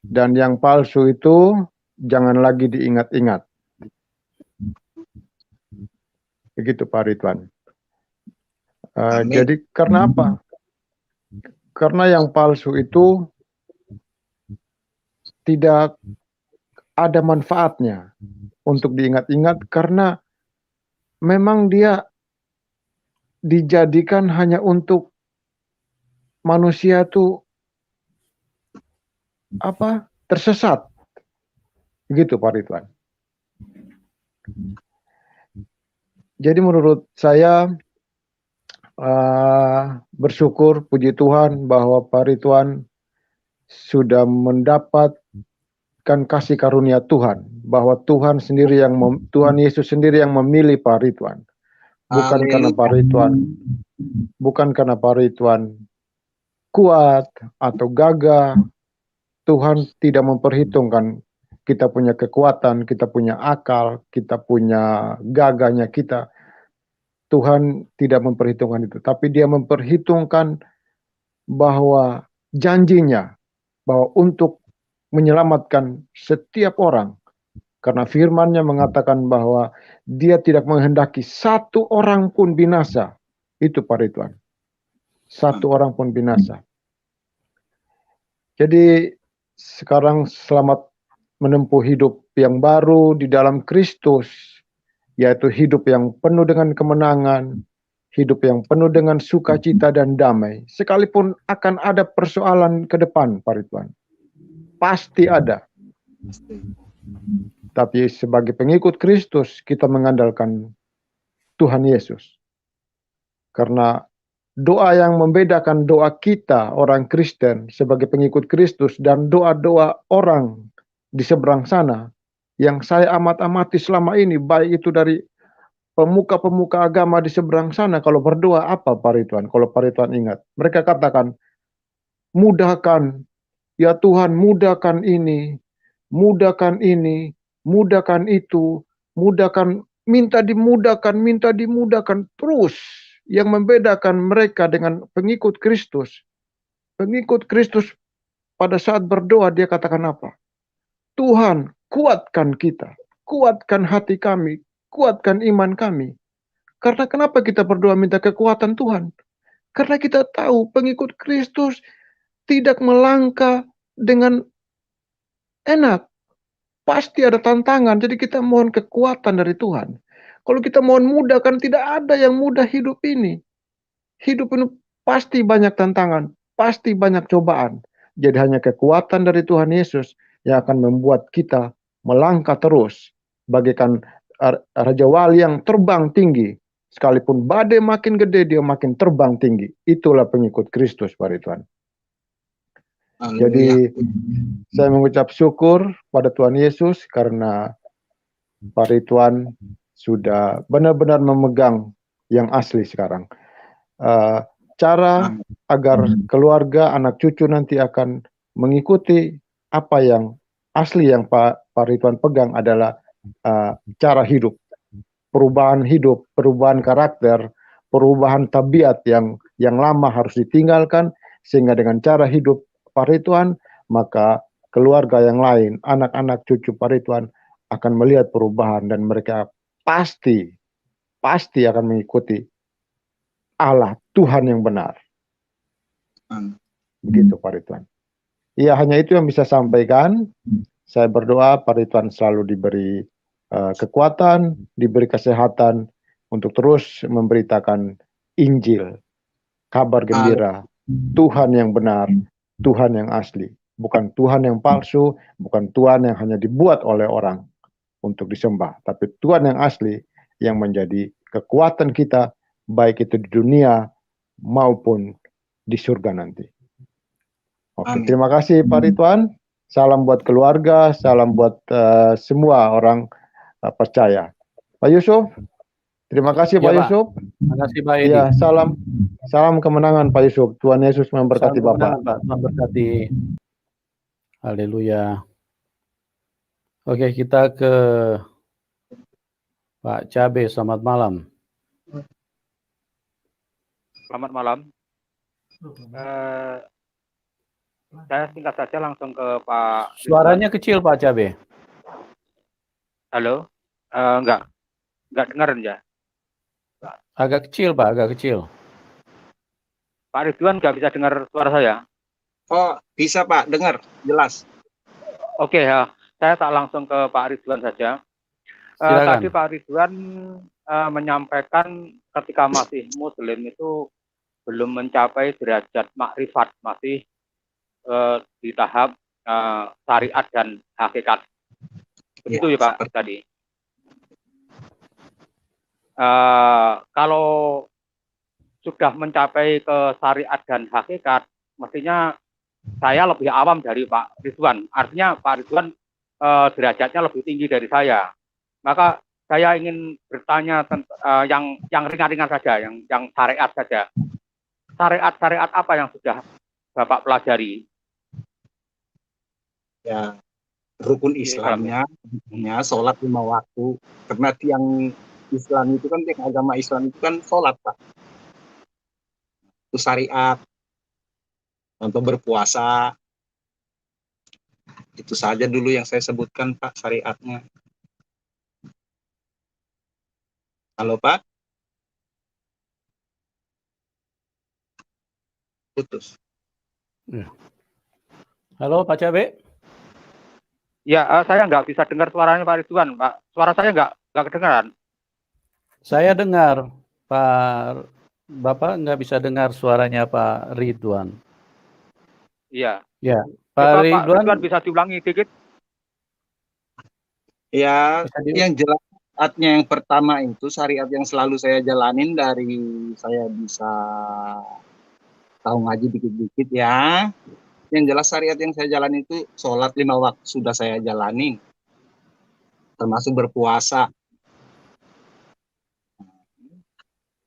dan yang palsu itu jangan lagi diingat-ingat. Begitu, Pak Ridwan. Jadi karena apa? Karena yang palsu itu tidak ada manfaatnya untuk diingat-ingat, karena memang dia dijadikan hanya untuk manusia itu tersesat. Begitu, Pak Ridwan. Jadi menurut saya bersyukur, puji Tuhan, bahwa Pak Ridwan sudah mendapatkan kasih karunia Tuhan, bahwa Tuhan Yesus sendiri yang memilih Pak Ridwan, bukan karena Pak Ridwan kuat atau gagah. Tuhan tidak memperhitungkan kita punya kekuatan, kita punya akal, kita punya gagahnya kita. Tuhan tidak memperhitungkan itu, tapi Dia memperhitungkan bahwa janjinya bahwa untuk menyelamatkan setiap orang Karena firman-Nya mengatakan bahwa Dia tidak menghendaki satu orang pun binasa. Itu Pak Ridwan. Satu orang pun binasa. Jadi sekarang selamat menempuh hidup yang baru di dalam Kristus, yaitu hidup yang penuh dengan kemenangan, hidup yang penuh dengan sukacita dan damai. Sekalipun akan ada persoalan ke depan, Pak Ridwan. Pasti ada. Tapi sebagai pengikut Kristus, kita mengandalkan Tuhan Yesus. Karena doa yang membedakan doa kita, orang Kristen, sebagai pengikut Kristus, dan doa-doa orang di seberang sana, yang saya amati selama ini, baik itu dari pemuka-pemuka agama di seberang sana, kalau berdoa apa Pak Ridwan? Kalau Pak Ridwan ingat, mereka katakan, mudahkan, ya Tuhan mudahkan ini, mudahkan itu, minta dimudahkan terus. Yang membedakan mereka dengan pengikut Kristus pada saat berdoa dia katakan apa? Tuhan, kuatkan kita, kuatkan hati kami, kuatkan iman kami. Karena kenapa kita berdoa minta kekuatan Tuhan? Karena kita tahu pengikut Kristus tidak melangkah dengan enak. Pasti ada tantangan, jadi kita mohon kekuatan dari Tuhan. Kalau kita mohon mudah, kan tidak ada yang mudah hidup ini. Hidup ini pasti banyak tantangan, pasti banyak cobaan. Jadi hanya kekuatan dari Tuhan Yesus yang akan membuat kita melangkah terus. Bagaikan Raja Wali yang terbang tinggi. Sekalipun badai makin gede, dia makin terbang tinggi. Itulah pengikut Kristus, Pak Ridwan. Jadi saya mengucap syukur pada Tuhan Yesus karena Pak Ridwan sudah benar-benar memegang yang asli sekarang. Cara agar keluarga, anak cucu nanti akan mengikuti apa yang asli yang Pak Ridwan pegang adalah cara hidup, perubahan karakter, perubahan tabiat yang lama harus ditinggalkan, sehingga dengan cara hidup Pak Ridwan, maka keluarga yang lain, anak-anak cucu Pak Ridwan akan melihat perubahan dan mereka pasti akan mengikuti Allah, Tuhan yang benar. Begitu Pak Ridwan. Iya, hanya itu yang bisa sampaikan. Saya berdoa Pak Ridwan selalu diberi kekuatan, diberi kesehatan untuk terus memberitakan Injil, kabar gembira, Tuhan yang benar, Tuhan yang asli. Bukan Tuhan yang palsu, bukan Tuhan yang hanya dibuat oleh orang untuk disembah. Tapi Tuhan yang asli yang menjadi kekuatan kita, baik itu di dunia maupun di surga nanti. Oke, terima kasih Pak Ridwan. Salam buat keluarga, salam buat semua orang percaya. Pak Yusuf, terima kasih Pak Yusuf. Terima kasih Pak Edi. Ya, salam kemenangan Pak Yusuf. Tuhan Yesus memberkati Bapak. Pak, memberkati. Haleluya. Oke, kita ke Pak Cabe. Selamat malam. Selamat malam. Saya singkat saja langsung ke Pak. Suaranya kecil Pak Cabe. Halo, enggak dengar ya? Agak kecil Pak, agak kecil. Pak Ridwan nggak bisa dengar suara saya? Oh, bisa Pak, dengar jelas. Oke ya, saya tak langsung ke Pak Ridwan saja. Tadi Pak Ridwan menyampaikan ketika masih Muslim itu belum mencapai derajat makrifat, masih di tahap syariat dan hakikat. Begitu ya Pak tadi. Kalau sudah mencapai ke syariat dan hakikat, mestinya saya lebih awam dari Pak Ridwan. Artinya Pak Ridwan derajatnya lebih tinggi dari saya. Maka saya ingin bertanya yang ringan-ringan saja, yang syariat saja. Syariat apa yang sudah Bapak pelajari? Ya, rukun Islamnya, sholat 5 waktu. Karena tiang Islam itu kan, tiang agama Islam itu kan sholat Pak. Itu syariat. Untuk berpuasa. Itu saja dulu yang saya sebutkan Pak syariatnya. Halo Pak, putus. Halo Pak Cabe. Ya, saya nggak bisa dengar suaranya Pak Ridwan, Pak. Suara saya nggak kedengaran. Saya dengar, Pak. Bapak nggak bisa dengar suaranya Pak Ridwan. Iya. Ya, Coba Pak Pak Ridwan. Ridwan bisa diulangi dikit. Ya, yang jelas syariatnya yang pertama itu syariat yang selalu saya jalanin dari saya bisa tahu ngaji dikit-dikit ya. Yang jelas syariat yang saya jalani itu sholat 5 waktu sudah saya jalani, termasuk berpuasa,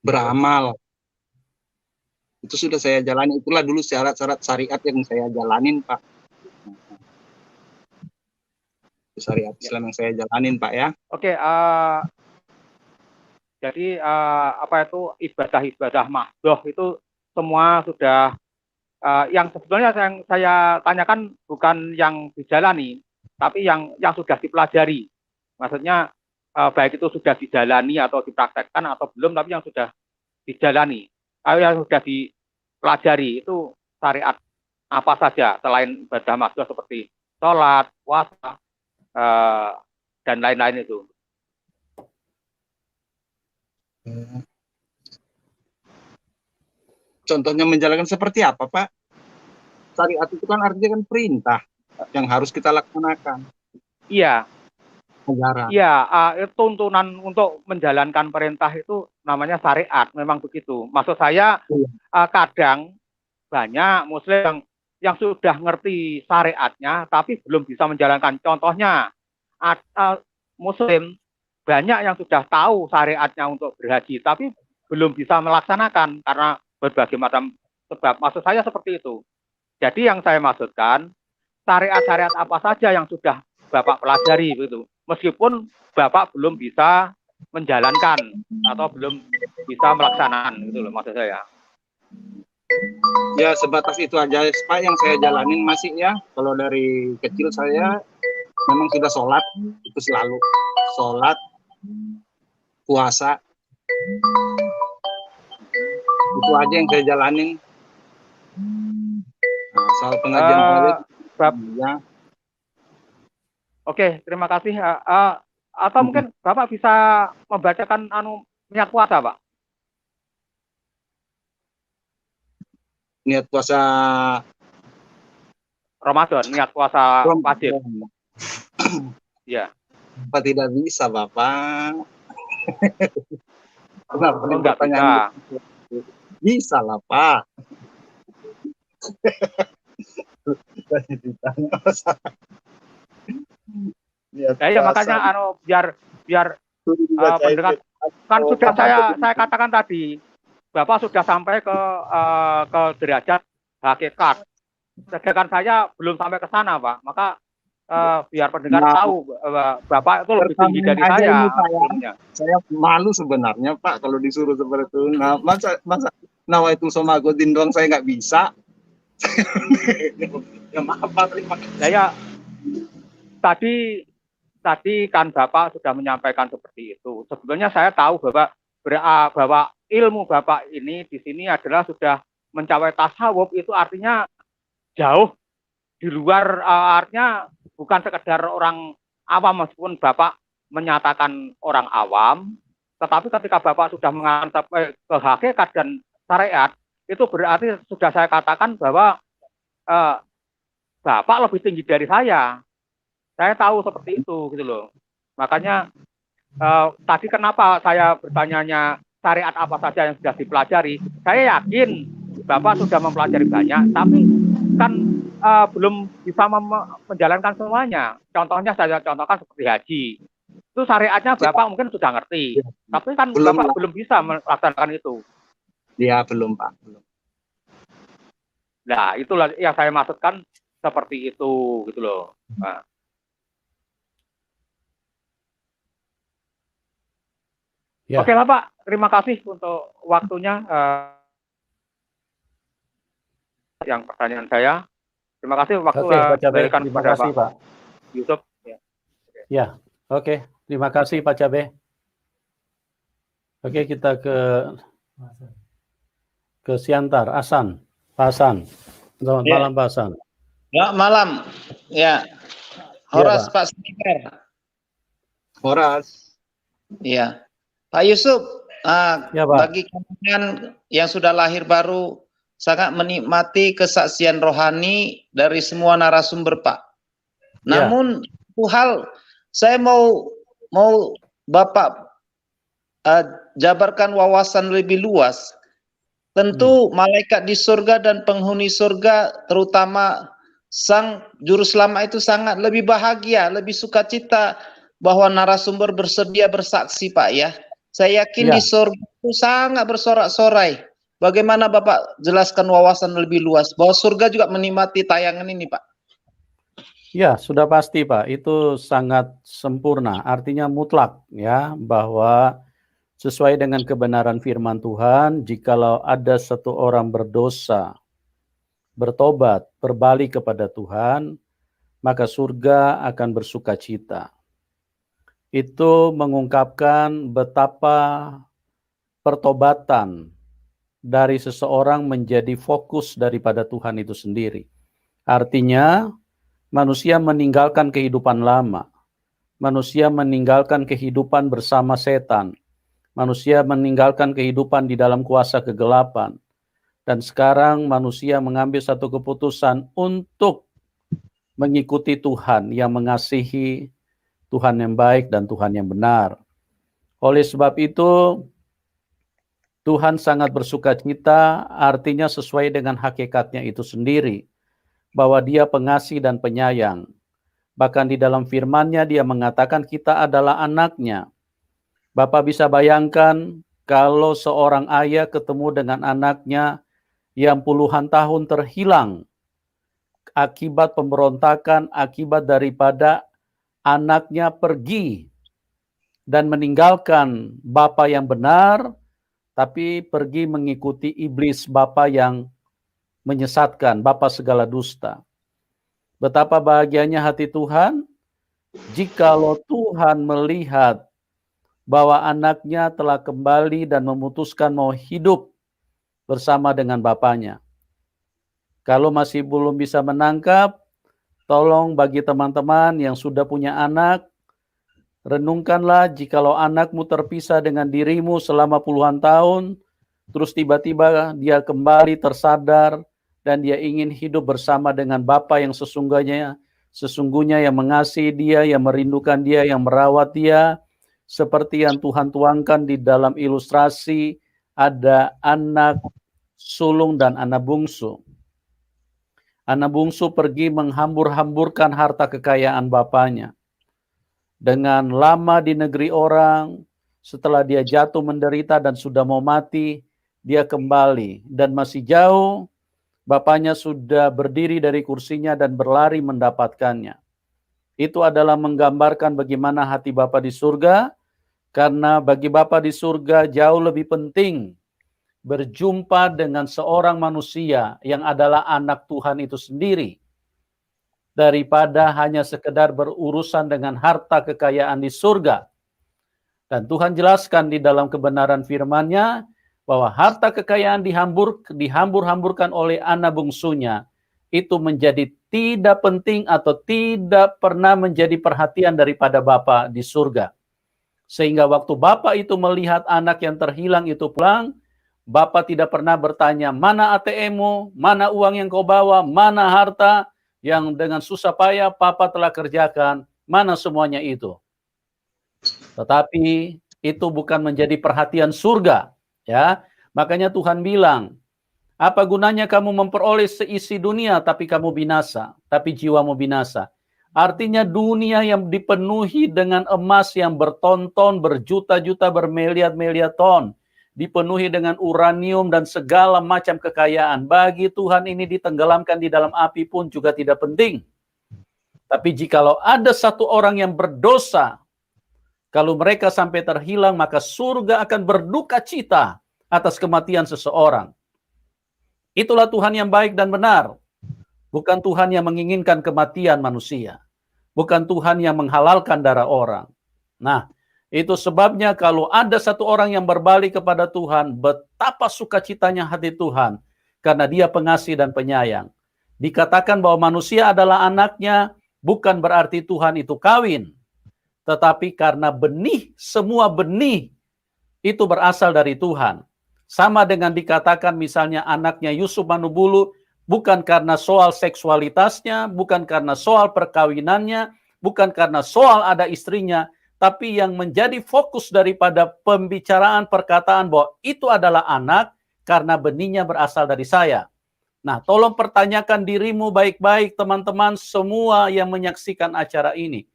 beramal, itu sudah saya jalani. Itulah dulu syarat-syarat syariat yang saya jalanin Pak. Syariat Islam yang saya jalanin Pak ya. Oke, jadi apa itu ibadah-ibadah mahdoh itu semua sudah yang sebetulnya yang saya tanyakan bukan yang dijalani, tapi yang sudah dipelajari. Maksudnya baik itu sudah dijalani atau dipraktekkan atau belum, tapi yang sudah dijalani. Kalau yang sudah dipelajari itu syariat apa saja selain ibadah mahdoh seperti sholat, puasa, dan lain-lain itu. Contohnya menjalankan seperti apa Pak? Syariat itu kan artinya kan perintah yang harus kita laksanakan. Iya. Ajaran. Iya, tuntunan untuk menjalankan perintah itu namanya syariat, memang begitu. Maksud saya kadang banyak Muslim yang sudah ngerti syariatnya, tapi belum bisa menjalankan. Contohnya Muslim banyak yang sudah tahu syariatnya untuk berhaji, tapi belum bisa melaksanakan karena berbagai macam sebab. Maksud saya seperti itu. Jadi yang saya maksudkan, syariat-syariat apa saja yang sudah Bapak pelajari begitu. Meskipun Bapak belum bisa menjalankan atau belum bisa melaksanakan gitu loh maksud saya. Ya sebatas itu aja Pak yang saya jalanin masih ya. Kalau dari kecil saya memang sudah sholat, itu selalu sholat, puasa, itu aja yang saya jalanin. Nah, soal pengajian ya. Oke, terima kasih. Atau mungkin Bapak bisa membacakan niat puasa, Pak? Niat puasa Ramadan, niat puasa wajib. Ya. Apa tidak bisa, Bapak? Kenapa enggak bisa? Bisa lah, Pak. Ya makanya biar pendengar kan sudah saya katakan tadi, Bapak sudah sampai ke derajat hakikat. Sedangkan saya belum sampai ke sana, Pak. Maka biar pendengar tahu Bapak itu lebih tinggi dari saya. Saya malu sebenarnya, Pak, kalau disuruh seperti itu. Nah, masa nawaitul somagodin doang saya nggak bisa. Ya maaf, Pak, terima kasih. Saya tadi kan Bapak sudah menyampaikan seperti itu. Sebetulnya saya tahu bahwa ilmu Bapak ini di sini adalah sudah mencapai tasawuf, itu artinya jauh di luar, artinya bukan sekedar orang awam, meskipun Bapak menyatakan orang awam, tetapi ketika Bapak sudah mengatakan sampai ke hakikat dan syariat, itu berarti sudah saya katakan bahwa Bapak lebih tinggi dari saya. Saya tahu seperti itu gitu loh. Makanya tadi kenapa saya bertanyanya syariat apa saja yang sudah dipelajari? Saya yakin Bapak sudah mempelajari banyak, tapi kan belum bisa menjalankan semuanya. Contohnya saya contohkan seperti haji. Itu syariatnya Bapak mungkin sudah ngerti, tapi kan Bapak belum bisa melaksanakan itu. Ya, belum, Pak. Belum. Nah, itulah yang saya maksudkan seperti itu gitu loh. Nah. Ya. Oke lah Pak, terima kasih untuk waktunya. Yang pertanyaan saya, terima kasih waktu diberikan kepada Pak Yusuf. Ya, oke, terima kasih Pak Cabe. Oke, kita ke Siantar, Hasan. Pak Hasan. Selamat malam, Pak Hasan. Ya, malam. Ya. Horas, Pak Speaker. Horas. Iya. Pak Yusuf, Ya, Pak. bagi kalian yang sudah lahir baru, sangat menikmati kesaksian rohani dari semua narasumber, Pak. Namun, satu hal saya mau Bapak jabarkan wawasan lebih luas. Tentu malaikat di surga dan penghuni surga, terutama sang juru selamat itu sangat lebih bahagia, lebih sukacita bahwa narasumber bersedia bersaksi, Pak ya. Saya yakin di surga itu sangat bersorak-sorai. Bagaimana Bapak jelaskan wawasan lebih luas bahwa surga juga menikmati tayangan ini, Pak? Ya, sudah pasti, Pak. Itu sangat sempurna. Artinya mutlak, ya, bahwa sesuai dengan kebenaran firman Tuhan, jikalau ada satu orang berdosa, bertobat, berbalik kepada Tuhan, maka surga akan bersuka cita. Itu mengungkapkan betapa pertobatan dari seseorang menjadi fokus daripada Tuhan itu sendiri. Artinya, manusia meninggalkan kehidupan lama. Manusia meninggalkan kehidupan bersama setan. Manusia meninggalkan kehidupan di dalam kuasa kegelapan. Dan sekarang manusia mengambil satu keputusan untuk mengikuti Tuhan yang mengasihi, Tuhan yang baik dan Tuhan yang benar. Oleh sebab itu, Tuhan sangat bersuka cita, artinya sesuai dengan hakikatnya itu sendiri, bahwa Dia pengasih dan penyayang. Bahkan di dalam firman-Nya Dia mengatakan kita adalah anak-Nya. Bapak bisa bayangkan kalau seorang ayah ketemu dengan anaknya yang puluhan tahun terhilang akibat pemberontakan, akibat daripada anaknya pergi dan meninggalkan bapa yang benar, tapi pergi mengikuti iblis, bapa yang menyesatkan, bapa segala dusta. Betapa bahagianya hati Tuhan jikalau Tuhan melihat bahwa anaknya telah kembali dan memutuskan mau hidup bersama dengan bapaknya. Kalau masih belum bisa menangkap, tolong bagi teman-teman yang sudah punya anak, renungkanlah jikalau anakmu terpisah dengan dirimu selama puluhan tahun, terus tiba-tiba dia kembali tersadar dan dia ingin hidup bersama dengan Bapa yang sesungguhnya yang mengasihi dia, yang merindukan dia, yang merawat dia, seperti yang Tuhan tuangkan di dalam ilustrasi ada anak sulung dan anak bungsu. Anak bungsu pergi menghambur-hamburkan harta kekayaan bapaknya. Dengan lama di negeri orang, setelah dia jatuh menderita dan sudah mau mati, dia kembali dan masih jauh, bapaknya sudah berdiri dari kursinya dan berlari mendapatkannya. Itu adalah menggambarkan bagaimana hati Bapa di surga, karena bagi Bapa di surga jauh lebih penting berjumpa dengan seorang manusia yang adalah anak Tuhan itu sendiri, daripada hanya sekedar berurusan dengan harta kekayaan di surga. Dan Tuhan jelaskan di dalam kebenaran firman-Nya bahwa harta kekayaan dihambur-hamburkan oleh anak bungsunya itu menjadi tidak penting atau tidak pernah menjadi perhatian daripada Bapa di surga. Sehingga waktu Bapa itu melihat anak yang terhilang itu pulang, Bapa tidak pernah bertanya, mana ATM-mu, mana uang yang kau bawa, mana harta yang dengan susah payah Papa telah kerjakan, mana semuanya itu. Tetapi itu bukan menjadi perhatian surga. Ya, makanya Tuhan bilang, apa gunanya kamu memperoleh seisi dunia tapi kamu binasa, tapi jiwamu binasa. Artinya dunia yang dipenuhi dengan emas yang berton-ton, berjuta-juta, bermiliar-miliar ton, dipenuhi dengan uranium dan segala macam kekayaan. Bagi Tuhan ini ditenggelamkan di dalam api pun juga tidak penting. Tapi jikalau ada satu orang yang berdosa, kalau mereka sampai terhilang, maka surga akan berduka cita atas kematian seseorang. Itulah Tuhan yang baik dan benar. Bukan Tuhan yang menginginkan kematian manusia. Bukan Tuhan yang menghalalkan darah orang. Nah, Itu sebabnya kalau ada satu orang yang berbalik kepada Tuhan, betapa sukacitanya hati Tuhan, karena Dia pengasih dan penyayang. Dikatakan bahwa manusia adalah anaknya, bukan berarti Tuhan itu kawin. Tetapi karena benih, semua benih itu berasal dari Tuhan. Sama dengan dikatakan misalnya anaknya Yusuf Manubulu, bukan karena soal seksualitasnya, bukan karena soal perkawinannya, bukan karena soal ada istrinya, tapi yang menjadi fokus daripada pembicaraan perkataan bahwa itu adalah anak karena benihnya berasal dari saya. Nah, tolong pertanyakan dirimu baik-baik teman-teman semua yang menyaksikan acara ini.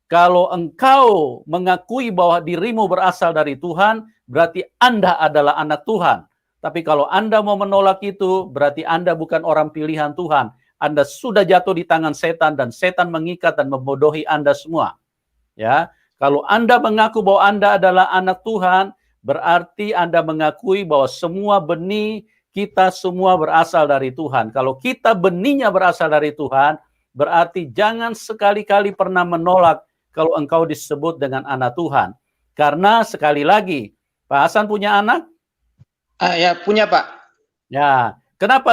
Kalau engkau mengakui bahwa dirimu berasal dari Tuhan, berarti Anda adalah anak Tuhan. Tapi kalau Anda mau menolak itu, berarti Anda bukan orang pilihan Tuhan. Anda sudah jatuh di tangan setan dan setan mengikat dan membodohi Anda semua. Ya, kalau Anda mengaku bahwa Anda adalah anak Tuhan, berarti Anda mengakui bahwa semua benih kita semua berasal dari Tuhan. Kalau kita benihnya berasal dari Tuhan, berarti jangan sekali-kali pernah menolak kalau engkau disebut dengan anak Tuhan. Karena sekali lagi, Pak Hasan punya anak? Ya, punya Pak. Ya, kenapa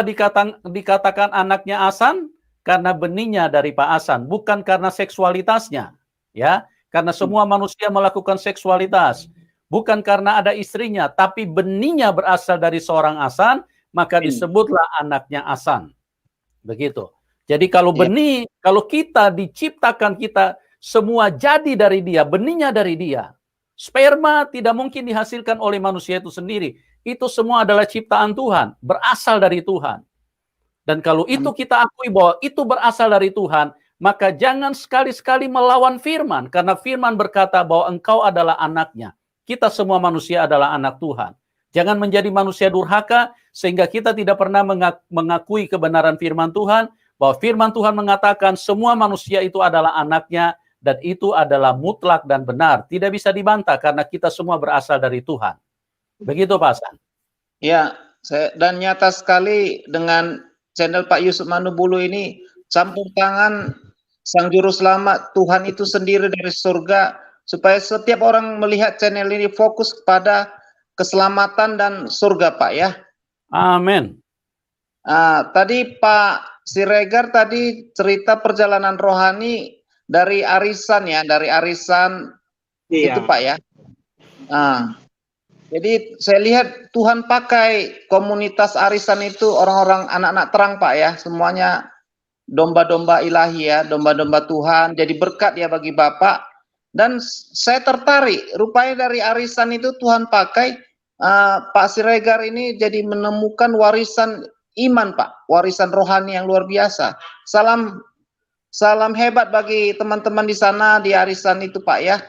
dikatakan anaknya Hasan? Karena benihnya dari Pak Hasan, bukan karena seksualitasnya. Ya, karena semua manusia melakukan seksualitas. Bukan karena ada istrinya, tapi benihnya berasal dari seorang Hasan, maka disebutlah anaknya Hasan. Begitu. Jadi kalau benih, kalau kita diciptakan, kita semua jadi dari Dia, benihnya dari Dia. Sperma tidak mungkin dihasilkan oleh manusia itu sendiri. Itu semua adalah ciptaan Tuhan, berasal dari Tuhan. Dan kalau itu kita akui bahwa itu berasal dari Tuhan, maka jangan sekali-sekali melawan firman, karena firman berkata bahwa engkau adalah anaknya. Kita semua manusia adalah anak Tuhan. Jangan menjadi manusia durhaka, sehingga kita tidak pernah mengakui kebenaran firman Tuhan, bahwa firman Tuhan mengatakan semua manusia itu adalah anaknya, dan itu adalah mutlak dan benar. Tidak bisa dibantah, karena kita semua berasal dari Tuhan. Begitu Pak Hasan. Ya, dan nyata sekali dengan channel Pak Yusuf Manubulu ini, campur tangan Sang Juru Selamat Tuhan itu sendiri dari surga, supaya setiap orang melihat channel ini fokus kepada keselamatan dan surga Pak ya. Amin. Tadi Pak Siregar tadi cerita perjalanan rohani dari arisan ya, dari arisan itu Pak ya. Jadi saya lihat Tuhan pakai komunitas arisan itu orang-orang anak-anak terang Pak ya, semuanya domba-domba ilahi ya, domba-domba Tuhan, jadi berkat ya bagi Bapak. Dan saya tertarik, rupanya dari arisan itu Tuhan pakai Pak Siregar ini jadi menemukan warisan iman Pak, warisan rohani yang luar biasa. Salam hebat bagi teman-teman di sana di arisan itu Pak ya.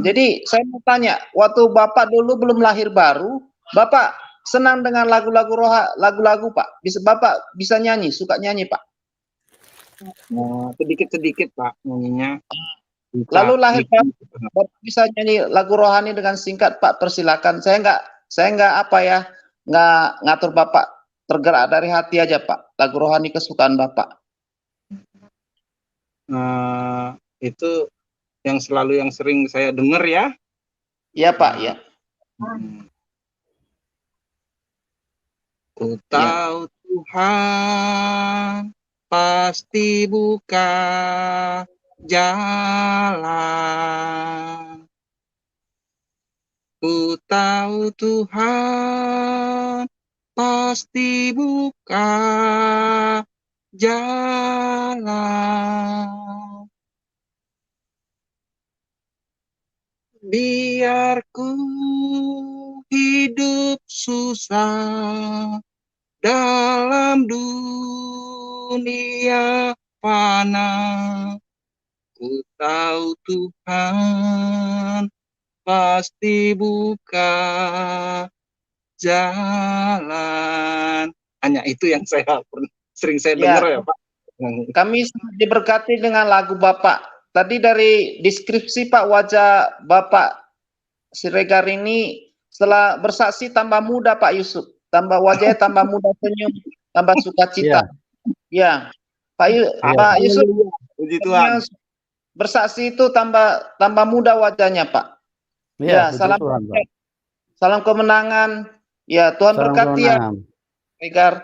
Jadi saya mau tanya, waktu Bapak dulu belum lahir baru, Bapak senang dengan lagu-lagu Pak? Bapak bisa nyanyi, suka nyanyi Pak? Sedikit-sedikit Pak nyanyinya. Lalu lahir baru, Bapak bisa nyanyi lagu rohani dengan singkat Pak, persilakan. Saya nggak apa ya, nggak ngatur Bapak, tergerak dari hati aja Pak, lagu rohani kesukaan Bapak. Itu yang sering saya dengar ya. Iya Pak ya. Ku tahu Tuhan pasti buka jalan. Ku tahu Tuhan pasti buka jalan. Biar ku hidup susah dalam dunia fana, ku tahu Tuhan pasti buka jalan. Hanya itu yang sering saya dengar ya Pak. Kami diberkati dengan lagu Bapak. Tadi dari deskripsi Pak, wajah Bapak Siregar ini setelah bersaksi tambah muda Pak Yusuf, tambah wajahnya tambah muda, senyum, tambah sukacita. Ya, Pak Yusuf, puji Tuhan. Bersaksi itu tambah muda wajahnya Pak. Ya, puji salam Tuhan, Pak. salam kemenangan. Ya, Tuhan Salam berkati ya, kemenangan. Regar.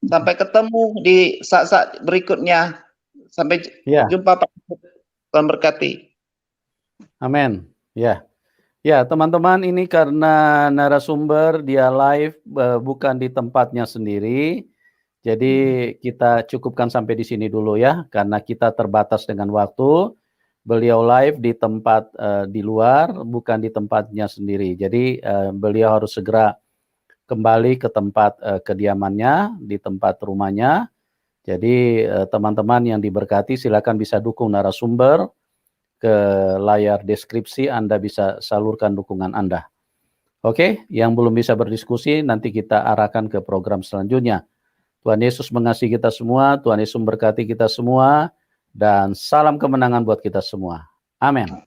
Sampai ketemu di saat-saat berikutnya. Sampai Ya. jumpa Pak. Tuhan berkati. Amin. Ya. Ya, teman-teman, ini karena narasumber dia live bukan di tempatnya sendiri. Jadi kita cukupkan sampai di sini dulu ya, karena kita terbatas dengan waktu. Beliau live di tempat di luar, bukan di tempatnya sendiri. Jadi beliau harus segera kembali ke tempat kediamannya, di tempat rumahnya. Jadi teman-teman yang diberkati silakan bisa dukung narasumber. Ke layar deskripsi Anda bisa salurkan dukungan Anda. Oke, yang belum bisa berdiskusi nanti kita arahkan ke program selanjutnya. Tuhan Yesus mengasihi kita semua, Tuhan Yesus memberkati kita semua, dan salam kemenangan buat kita semua. Amin.